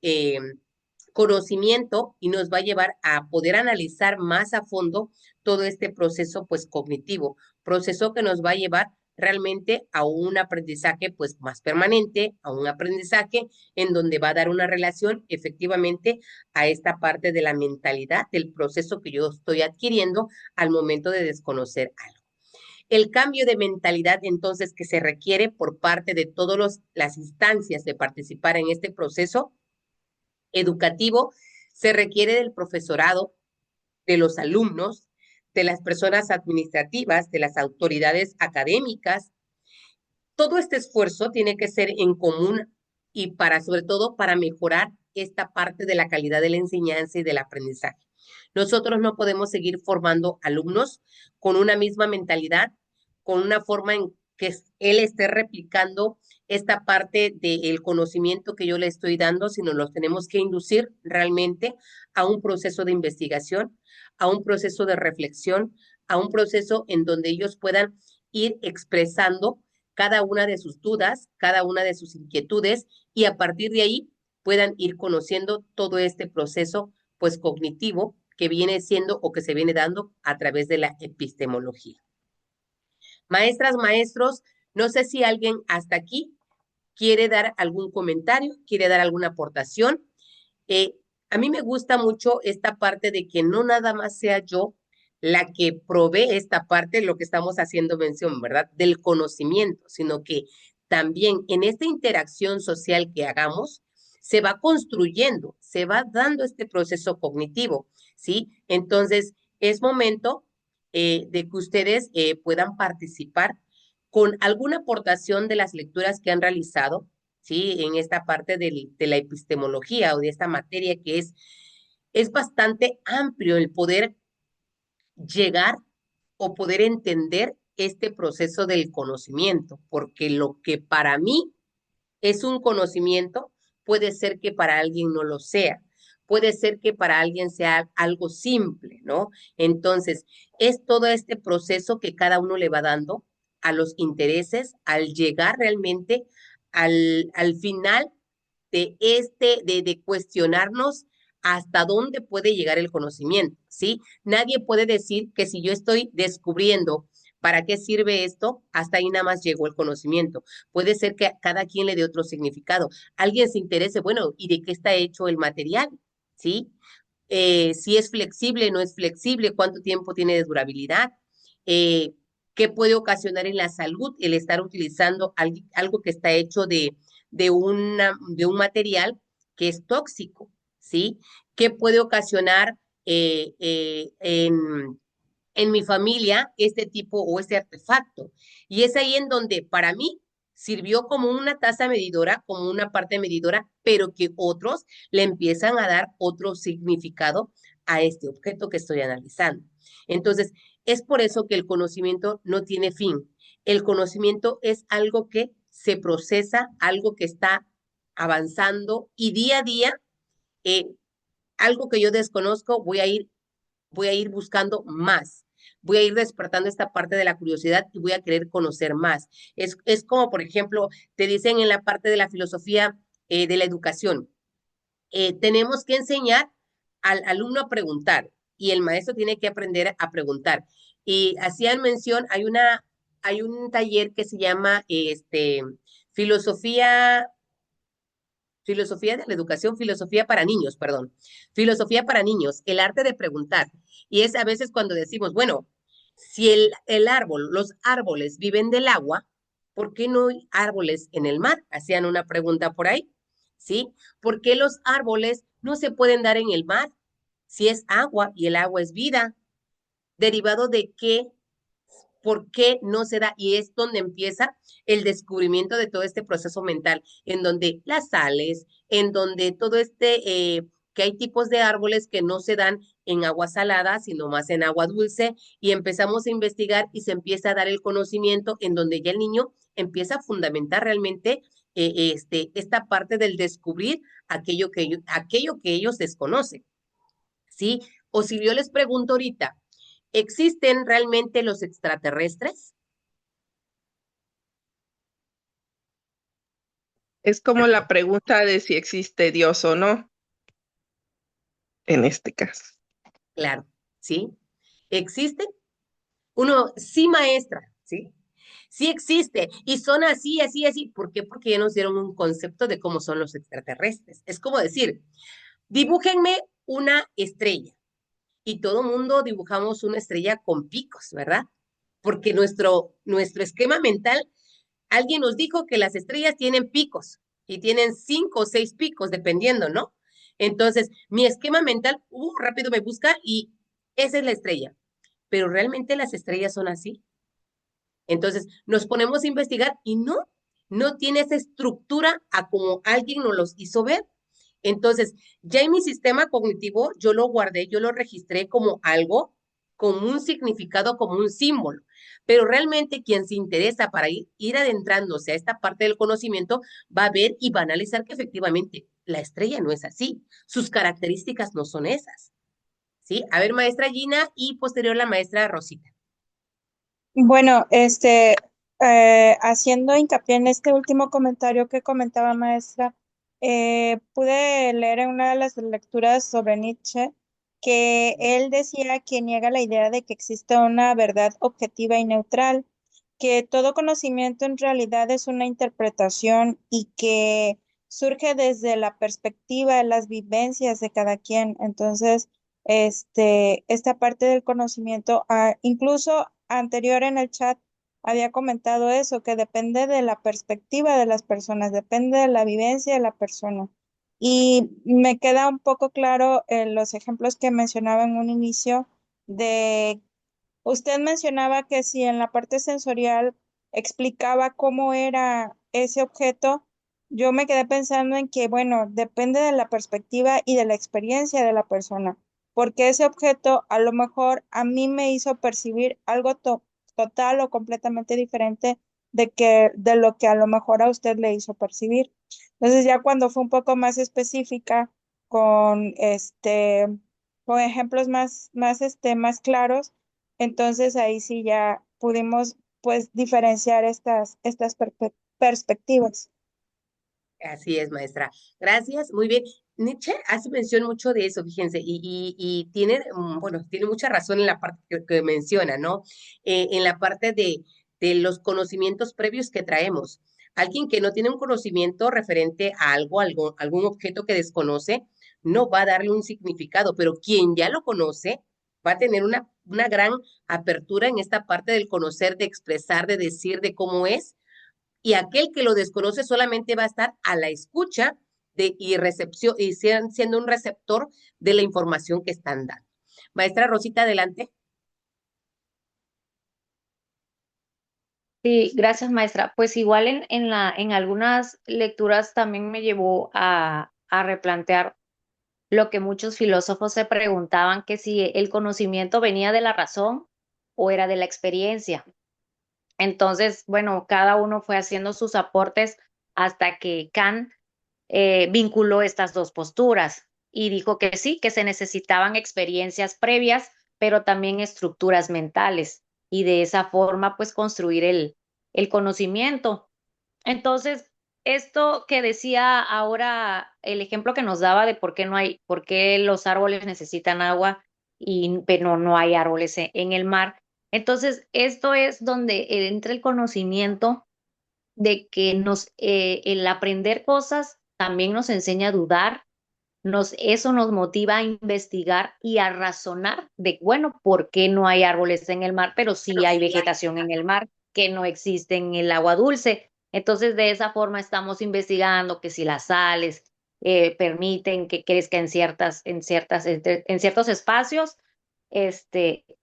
conocimiento, y nos va a llevar a poder analizar más a fondo todo este proceso pues cognitivo, proceso que nos va a llevar realmente a un aprendizaje pues más permanente, a un aprendizaje en donde va a dar una relación efectivamente a esta parte de la mentalidad, del proceso que yo estoy adquiriendo al momento de desconocer algo. El cambio de mentalidad entonces que se requiere por parte de todas las instancias de participar en este proceso educativo se requiere del profesorado, de los alumnos, de las personas administrativas, de las autoridades académicas. Todo este esfuerzo tiene que ser en común y sobre todo para mejorar esta parte de la calidad de la enseñanza y del aprendizaje. Nosotros no podemos seguir formando alumnos con una misma mentalidad, con una forma en que él esté replicando esta parte del conocimiento que yo le estoy dando, sino los tenemos que inducir realmente a un proceso de investigación, a un proceso de reflexión, a un proceso en donde ellos puedan ir expresando cada una de sus dudas, cada una de sus inquietudes, y a partir de ahí puedan ir conociendo todo este proceso pues cognitivo que viene siendo o que se viene dando a través de la epistemología. Maestras, maestros, no sé si alguien hasta aquí quiere dar algún comentario, quiere dar alguna aportación. A mí me gusta mucho esta parte de que no nada más sea yo la que provee esta parte, lo que estamos haciendo mención, ¿verdad? Del conocimiento, sino que también en esta interacción social que hagamos, se va construyendo, se va dando este proceso cognitivo, ¿sí? Entonces, es momento de que ustedes puedan participar con alguna aportación de las lecturas que han realizado, ¿sí? En esta parte de la epistemología o de esta materia que es bastante amplio el poder llegar o poder entender este proceso del conocimiento, porque lo que para mí es un conocimiento, puede ser que para alguien no lo sea, puede ser que para alguien sea algo simple, ¿no? Entonces, es todo este proceso que cada uno le va dando a los intereses al llegar realmente al final de cuestionarnos hasta dónde puede llegar el conocimiento, ¿sí? Nadie puede decir que si yo estoy descubriendo para qué sirve esto, hasta ahí nada más llegó el conocimiento. Puede ser que a cada quien le dé otro significado. Alguien se interese, bueno, ¿y de qué está hecho el material? ¿Sí? Si es flexible, no es flexible, cuánto tiempo tiene de durabilidad, eh, qué puede ocasionar en la salud el estar utilizando algo que está hecho de un material que es tóxico, ¿sí? ¿Qué puede ocasionar en mi familia este tipo o este artefacto? Y es ahí en donde para mí sirvió como una tasa medidora, como una parte medidora, pero que otros le empiezan a dar otro significado a este objeto que estoy analizando. Entonces, es por eso que el conocimiento no tiene fin. El conocimiento es algo que se procesa, algo que está avanzando y día a día, eh, algo que yo desconozco, voy a ir buscando más. Voy a ir despertando esta parte de la curiosidad y voy a querer conocer más. Es como, por ejemplo, te dicen en la parte de la filosofía de la educación, tenemos que enseñar al alumno a preguntar y el maestro tiene que aprender a preguntar. Y hacían mención, hay un taller que se llama filosofía filosofía de la educación, filosofía para niños, perdón, filosofía para niños, el arte de preguntar. Y es a veces cuando decimos, bueno, si el árbol, los árboles viven del agua, ¿por qué no hay árboles en el mar? Hacían una pregunta por ahí, ¿sí? ¿Por qué los árboles no se pueden dar en el mar? Si es agua y el agua es vida, derivado de qué, por qué no se da. Y es donde empieza el descubrimiento de todo este proceso mental, en donde las sales, en donde todo que hay tipos de árboles que no se dan en agua salada, sino más en agua dulce, y empezamos a investigar y se empieza a dar el conocimiento en donde ya el niño empieza a fundamentar realmente esta parte del descubrir aquello que ellos desconocen, ¿sí? O si yo les pregunto ahorita, ¿existen realmente los extraterrestres? Es como la pregunta de si existe Dios o no, en este caso. Claro, ¿sí? ¿Existen? Uno, sí, maestra, ¿sí? Sí existe y son así, así, así. ¿Por qué? Porque ya nos dieron un concepto de cómo son los extraterrestres. Es como decir, dibújenme una estrella y todo mundo dibujamos una estrella con picos, ¿verdad? Porque nuestro esquema mental, alguien nos dijo que las estrellas tienen picos y tienen 5 o 6 picos, dependiendo, ¿no? Entonces, mi esquema mental, rápido me busca y esa es la estrella. Pero realmente las estrellas son así. Entonces, nos ponemos a investigar y no tiene esa estructura a como alguien nos los hizo ver. Entonces, ya en mi sistema cognitivo, yo lo guardé, yo lo registré como algo, como un significado, como un símbolo. Pero realmente quien se interesa para ir adentrándose a esta parte del conocimiento va a ver y va a analizar que efectivamente la estrella no es así. Sus características no son esas. ¿Sí? A ver, maestra Gina y posterior la maestra Rosita. Bueno, haciendo hincapié en este último comentario que comentaba maestra, pude leer en una de las lecturas sobre Nietzsche que él decía que niega la idea de que existe una verdad objetiva y neutral, que todo conocimiento en realidad es una interpretación y que surge desde la perspectiva, las vivencias de cada quien. Entonces, esta parte del conocimiento, incluso anterior en el chat había comentado eso, que depende de la perspectiva de las personas, depende de la vivencia de la persona. Y me queda un poco claro los ejemplos que mencionaba en un inicio de, usted mencionaba que si en la parte sensorial explicaba cómo era ese objeto, yo me quedé pensando en que, bueno, depende de la perspectiva y de la experiencia de la persona, porque ese objeto a lo mejor a mí me hizo percibir algo total o completamente diferente de lo que a lo mejor a usted le hizo percibir. Entonces ya cuando fue un poco más específica con con ejemplos más claros, entonces ahí sí ya pudimos pues diferenciar estas perspectivas. Así es, maestra. Gracias, muy bien. Nietzsche hace mención mucho de eso, fíjense, y tiene, bueno, tiene mucha razón en la parte que menciona, ¿no? En la parte de los conocimientos previos que traemos. Alguien que no tiene un conocimiento referente a algún objeto que desconoce, no va a darle un significado, pero quien ya lo conoce va a tener una gran apertura en esta parte del conocer, de expresar, de decir, de cómo es, y aquel que lo desconoce solamente va a estar a la escucha y recepción, y siendo un receptor de la información que están dando. Maestra Rosita, adelante. Sí, gracias, maestra. Pues igual en algunas lecturas también me llevó a replantear lo que muchos filósofos se preguntaban, que si el conocimiento venía de la razón o era de la experiencia. Entonces, bueno, cada uno fue haciendo sus aportes hasta que Kant vinculó estas dos posturas y dijo que sí, que se necesitaban experiencias previas, pero también estructuras mentales y de esa forma pues construir el conocimiento. Entonces, esto que decía ahora, el ejemplo que nos daba de por qué los árboles necesitan agua pero no hay árboles en el mar. Entonces, esto es donde entra el conocimiento de que el aprender cosas también nos enseña a dudar, eso nos motiva a investigar y a razonar de, bueno, ¿por qué no hay árboles en el mar, pero sí hay vegetación en el mar que no existe en el agua dulce? Entonces, de esa forma estamos investigando que si las sales permiten que crezca en ciertos espacios,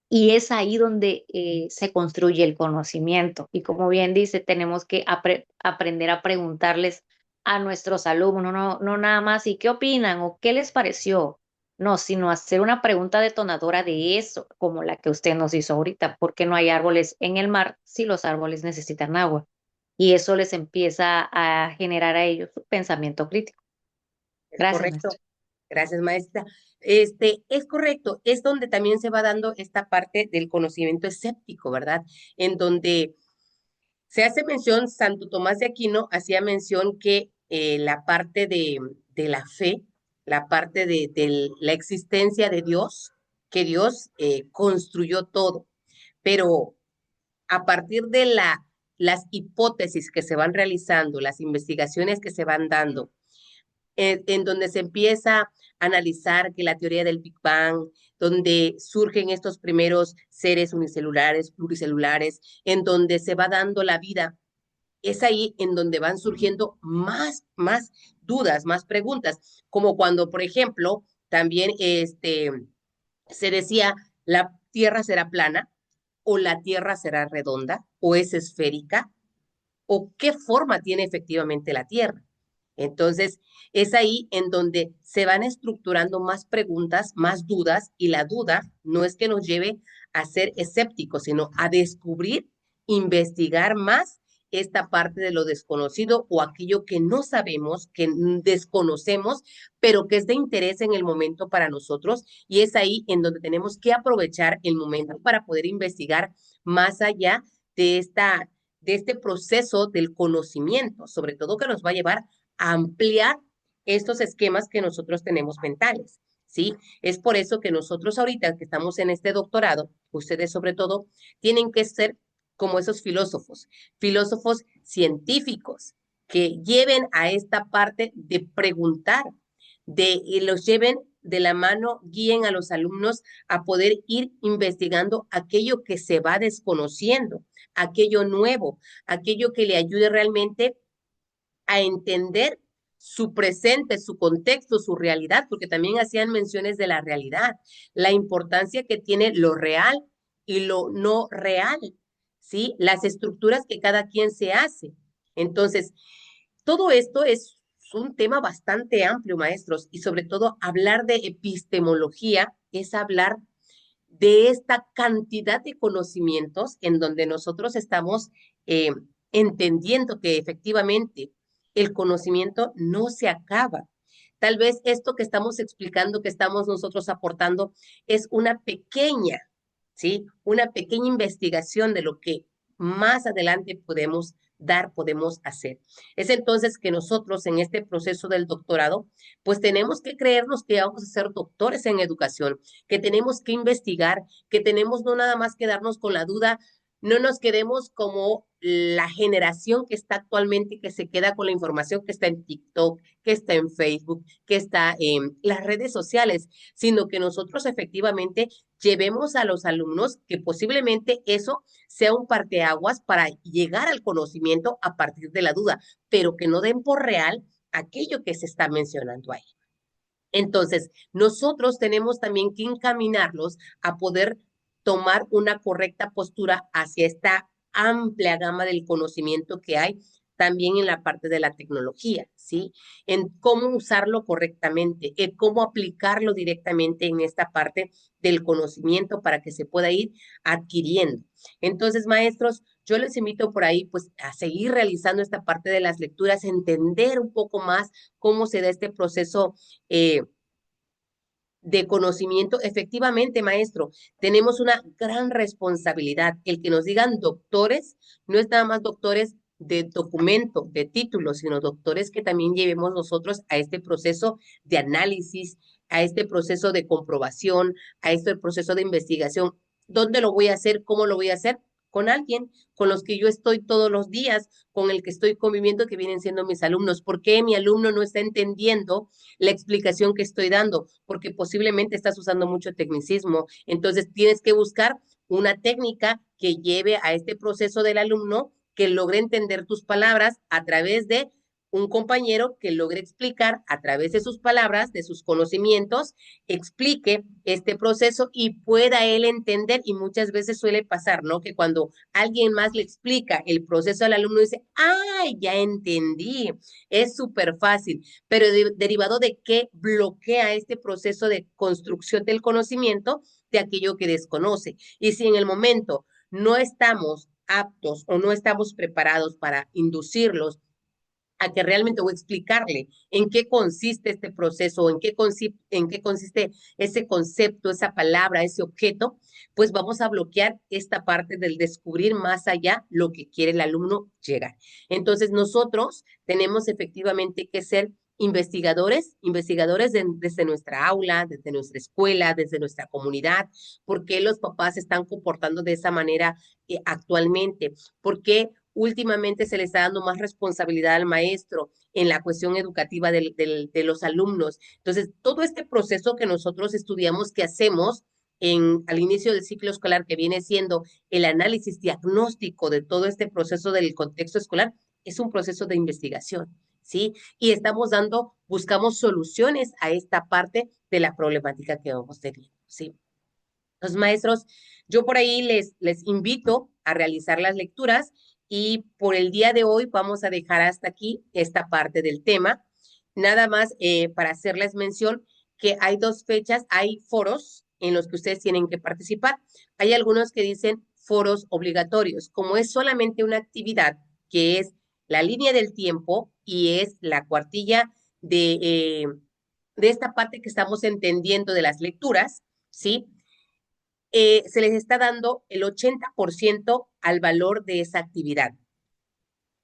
y es ahí donde se construye el conocimiento. Y como bien dice, tenemos que aprender a preguntarles a nuestros alumnos, no nada más, ¿y qué opinan? ¿O qué les pareció? No, sino hacer una pregunta detonadora de eso, como la que usted nos hizo ahorita. ¿Por qué no hay árboles en el mar si los árboles necesitan agua? Y eso les empieza a generar a ellos su pensamiento crítico. Es Gracias, correcto. maestra. Gracias, maestra. Es correcto, es donde también se va dando esta parte del conocimiento escéptico, ¿verdad? En donde se hace mención, Santo Tomás de Aquino hacía mención que la parte de la fe, la parte de la existencia de Dios, que Dios construyó todo, pero a partir de las hipótesis que se van realizando, las investigaciones que se van dando, en donde se empieza a analizar que la teoría del Big Bang, donde surgen estos primeros seres unicelulares, pluricelulares, en donde se va dando la vida, es ahí en donde van surgiendo más dudas, más preguntas, como cuando, por ejemplo, también se decía, la Tierra será plana, o la Tierra será redonda, o es esférica, o qué forma tiene efectivamente la Tierra. Entonces, es ahí en donde se van estructurando más preguntas, más dudas, y la duda no es que nos lleve a ser escépticos, sino a descubrir, investigar más esta parte de lo desconocido o aquello que no sabemos, que desconocemos, pero que es de interés en el momento para nosotros. Y es ahí en donde tenemos que aprovechar el momento para poder investigar más allá de este proceso del conocimiento, sobre todo que nos va a llevar a ampliar estos esquemas que nosotros tenemos mentales, ¿sí? Es por eso que nosotros ahorita que estamos en este doctorado, ustedes sobre todo, tienen que ser como esos filósofos científicos que lleven a esta parte de preguntar, y los lleven de la mano, guíen a los alumnos a poder ir investigando aquello que se va desconociendo, aquello nuevo, aquello que le ayude realmente a entender su presente, su contexto, su realidad, porque también hacían menciones de la realidad, la importancia que tiene lo real y lo no real, ¿sí? Las estructuras que cada quien se hace. Entonces, todo esto es un tema bastante amplio, maestros, y sobre todo hablar de epistemología es hablar de esta cantidad de conocimientos en donde nosotros estamos eh, entendiendo que efectivamente el conocimiento no se acaba. Tal vez esto que estamos explicando, que estamos nosotros aportando, es una pequeña, ¿sí? Una pequeña investigación de lo que más adelante podemos dar, podemos hacer. Es entonces que nosotros en este proceso del doctorado, pues tenemos que creernos que vamos a ser doctores en educación, que tenemos que investigar, que tenemos no nada más que darnos con la duda, no nos quedemos como la generación que está actualmente, que se queda con la información que está en TikTok, que está en Facebook, que está en las redes sociales, sino que nosotros efectivamente llevemos a los alumnos que posiblemente eso sea un parteaguas para llegar al conocimiento a partir de la duda, pero que no den por real aquello que se está mencionando ahí. Entonces, nosotros tenemos también que encaminarlos a poder tomar una correcta postura hacia esta amplia gama del conocimiento que hay también en la parte de la tecnología, ¿sí? En cómo usarlo correctamente, en cómo aplicarlo directamente en esta parte del conocimiento para que se pueda ir adquiriendo. Entonces, maestros, yo les invito por ahí pues a seguir realizando esta parte de las lecturas, entender un poco más cómo se da este proceso de conocimiento. Efectivamente, maestro, tenemos una gran responsabilidad. El que nos digan doctores, no es nada más doctores de documento, de título, sino doctores que también llevemos nosotros a este proceso de análisis, a este proceso de comprobación, a este proceso de investigación. ¿Dónde lo voy a hacer? ¿Cómo lo voy a hacer? Con alguien con los que yo estoy todos los días, con el que estoy conviviendo, que vienen siendo mis alumnos. ¿Por qué mi alumno no está entendiendo la explicación que estoy dando? Porque posiblemente estás usando mucho tecnicismo. Entonces tienes que buscar una técnica que lleve a este proceso del alumno, que logre entender tus palabras a través de un compañero que logre explicar a través de sus palabras, de sus conocimientos, explique este proceso y pueda él entender. Y muchas veces suele pasar, ¿no? Que cuando alguien más le explica el proceso al alumno dice, ¡ay, ya entendí! Es súper fácil, pero derivado de qué bloquea este proceso de construcción del conocimiento de aquello que desconoce. Y si en el momento no estamos aptos o no estamos preparados para inducirlos a que realmente voy a explicarle en qué consiste este proceso, en qué consiste ese concepto, esa palabra, ese objeto, pues vamos a bloquear esta parte del descubrir más allá lo que quiere el alumno llegar. Entonces nosotros tenemos efectivamente que ser investigadores desde nuestra aula, desde nuestra escuela, desde nuestra comunidad. ¿Por qué los papás se están comportando de esa manera actualmente? ¿Por qué últimamente se le está dando más responsabilidad al maestro en la cuestión educativa de los alumnos? Entonces, todo este proceso que nosotros estudiamos, que hacemos al inicio del ciclo escolar, que viene siendo el análisis diagnóstico de todo este proceso del contexto escolar, es un proceso de investigación, ¿sí? Y buscamos soluciones a esta parte de la problemática que vamos teniendo, ¿sí? Los maestros, yo por ahí les invito a realizar las lecturas y por el día de hoy vamos a dejar hasta aquí esta parte del tema. Nada más para hacerles mención que hay 2 fechas, hay foros en los que ustedes tienen que participar. Hay algunos que dicen foros obligatorios, como es solamente una actividad que es la línea del tiempo y es la cuartilla de esta parte que estamos entendiendo de las lecturas, ¿sí? Se les está dando el 80% al valor de esa actividad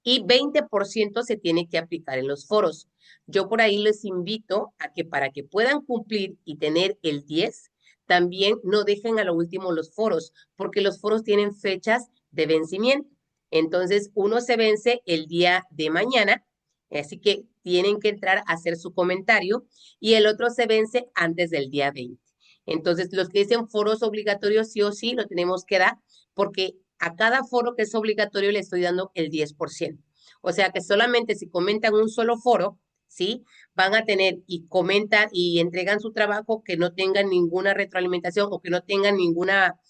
y 20% se tiene que aplicar en los foros. Yo por ahí les invito a que para que puedan cumplir y tener el 10, también no dejen a lo último los foros, porque los foros tienen fechas de vencimiento. Entonces, uno se vence el día de mañana, así que tienen que entrar a hacer su comentario, y el otro se vence antes del día 20. Entonces, los que dicen foros obligatorios, sí o sí, lo tenemos que dar, porque a cada foro que es obligatorio le estoy dando el 10%. O sea que solamente si comentan un solo foro, ¿sí? Van a tener y comentan y entregan su trabajo que no tengan ninguna retroalimentación o que no tengan ninguna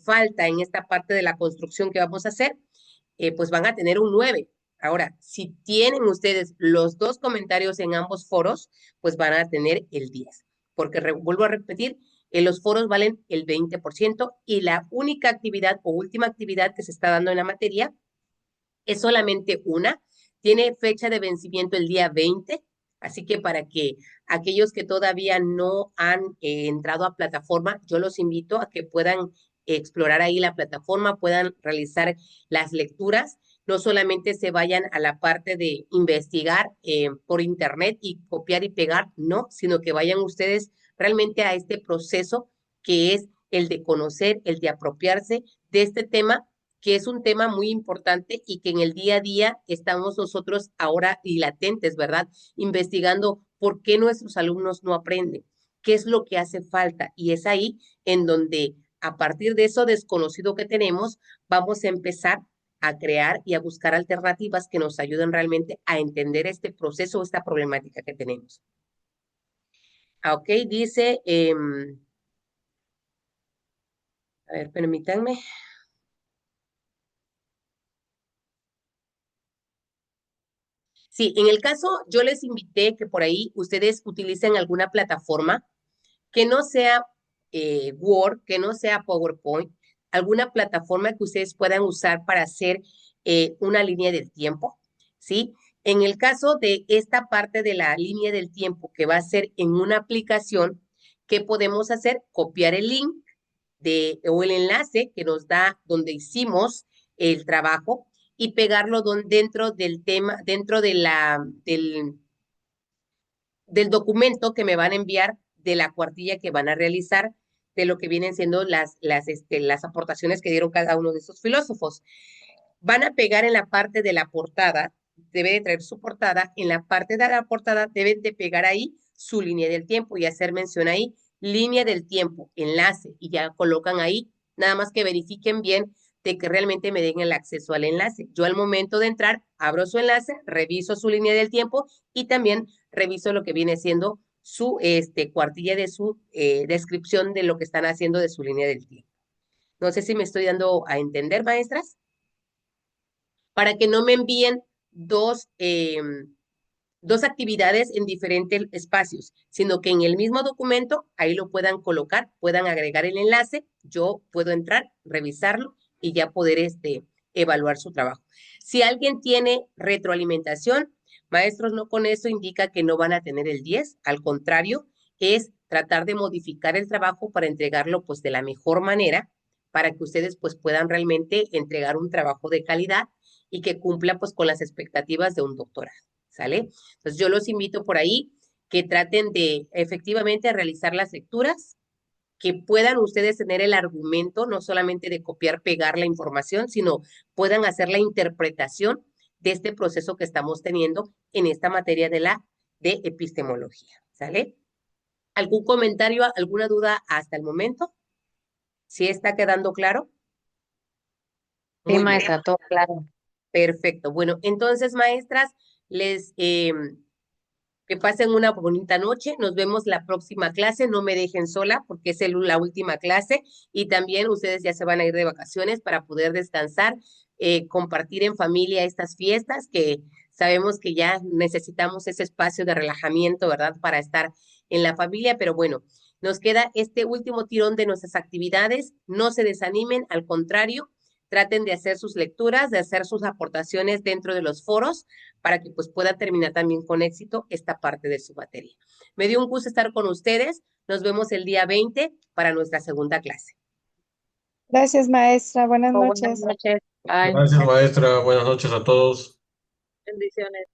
falta en esta parte de la construcción que vamos a hacer, pues van a tener un 9. Ahora, si tienen ustedes los dos comentarios en ambos foros, pues van a tener el 10. Porque vuelvo a repetir, los foros valen el 20% y la única actividad o última actividad que se está dando en la materia es solamente una. Tiene fecha de vencimiento el día 20, así que para que aquellos que todavía no han entrado a plataforma, yo los invito a que puedan explorar ahí la plataforma, puedan realizar las lecturas, no solamente se vayan a la parte de investigar por internet y copiar y pegar, no, sino que vayan ustedes realmente a este proceso que es el de conocer, el de apropiarse de este tema, que es un tema muy importante y que en el día a día estamos nosotros ahora y latentes, ¿verdad? Investigando por qué nuestros alumnos no aprenden, qué es lo que hace falta. Y es ahí en donde, a partir de eso desconocido que tenemos, vamos a empezar a crear y a buscar alternativas que nos ayuden realmente a entender este proceso, esta problemática que tenemos. Ok, dice, a ver, permítanme. Sí, en el caso, yo les invité que por ahí ustedes utilicen alguna plataforma que no sea Word, que no sea PowerPoint, alguna plataforma que ustedes puedan usar para hacer una línea del tiempo, ¿sí? En el caso de esta parte de la línea del tiempo que va a ser en una aplicación, ¿qué podemos hacer? Copiar el link o el enlace que nos da donde hicimos el trabajo y pegarlo dentro del tema, dentro de del documento que me van a enviar de la cuartilla que van a realizar de lo que vienen siendo las aportaciones que dieron cada uno de esos filósofos. Van a pegar en la parte de la portada, debe de traer su portada, en la parte de la portada deben de pegar ahí su línea del tiempo y hacer mención ahí, línea del tiempo, enlace, y ya colocan ahí, nada más que verifiquen bien de que realmente me den el acceso al enlace. Yo al momento de entrar, abro su enlace, reviso su línea del tiempo y también reviso lo que viene siendo su cuartilla de su descripción de lo que están haciendo de su línea del tiempo. No sé si me estoy dando a entender, maestras, para que no me envíen dos actividades en diferentes espacios, sino que en el mismo documento ahí lo puedan colocar, puedan agregar el enlace, yo puedo entrar, revisarlo y ya poder evaluar su trabajo. Si alguien tiene retroalimentación, maestros, no con eso indica que no van a tener el 10, al contrario, es tratar de modificar el trabajo para entregarlo pues de la mejor manera, para que ustedes pues puedan realmente entregar un trabajo de calidad y que cumpla pues con las expectativas de un doctorado, ¿sale? Entonces yo los invito por ahí que traten de efectivamente realizar las lecturas, que puedan ustedes tener el argumento, no solamente de copiar, pegar la información, sino puedan hacer la interpretación de este proceso que estamos teniendo en esta materia de epistemología, ¿sale? ¿Algún comentario, alguna duda hasta el momento? ¿Sí está quedando claro? Sí, Muy bien. maestra, todo claro. Perfecto. Bueno, entonces, maestras, que pasen una bonita noche. Nos vemos la próxima clase. No me dejen sola porque es la última clase y también ustedes ya se van a ir de vacaciones para poder descansar, compartir en familia estas fiestas que sabemos que ya necesitamos ese espacio de relajamiento, ¿verdad? Para estar en la familia, pero bueno, nos queda este último tirón de nuestras actividades. No se desanimen, al contrario, traten de hacer sus lecturas, de hacer sus aportaciones dentro de los foros para que pues pueda terminar también con éxito esta parte de su materia. Me dio un gusto estar con ustedes. Nos vemos el día 20 para nuestra segunda clase. Gracias, maestra. Buenas Buenas noches. noches. Bye. Gracias, maestra. Buenas noches a todos. Bendiciones.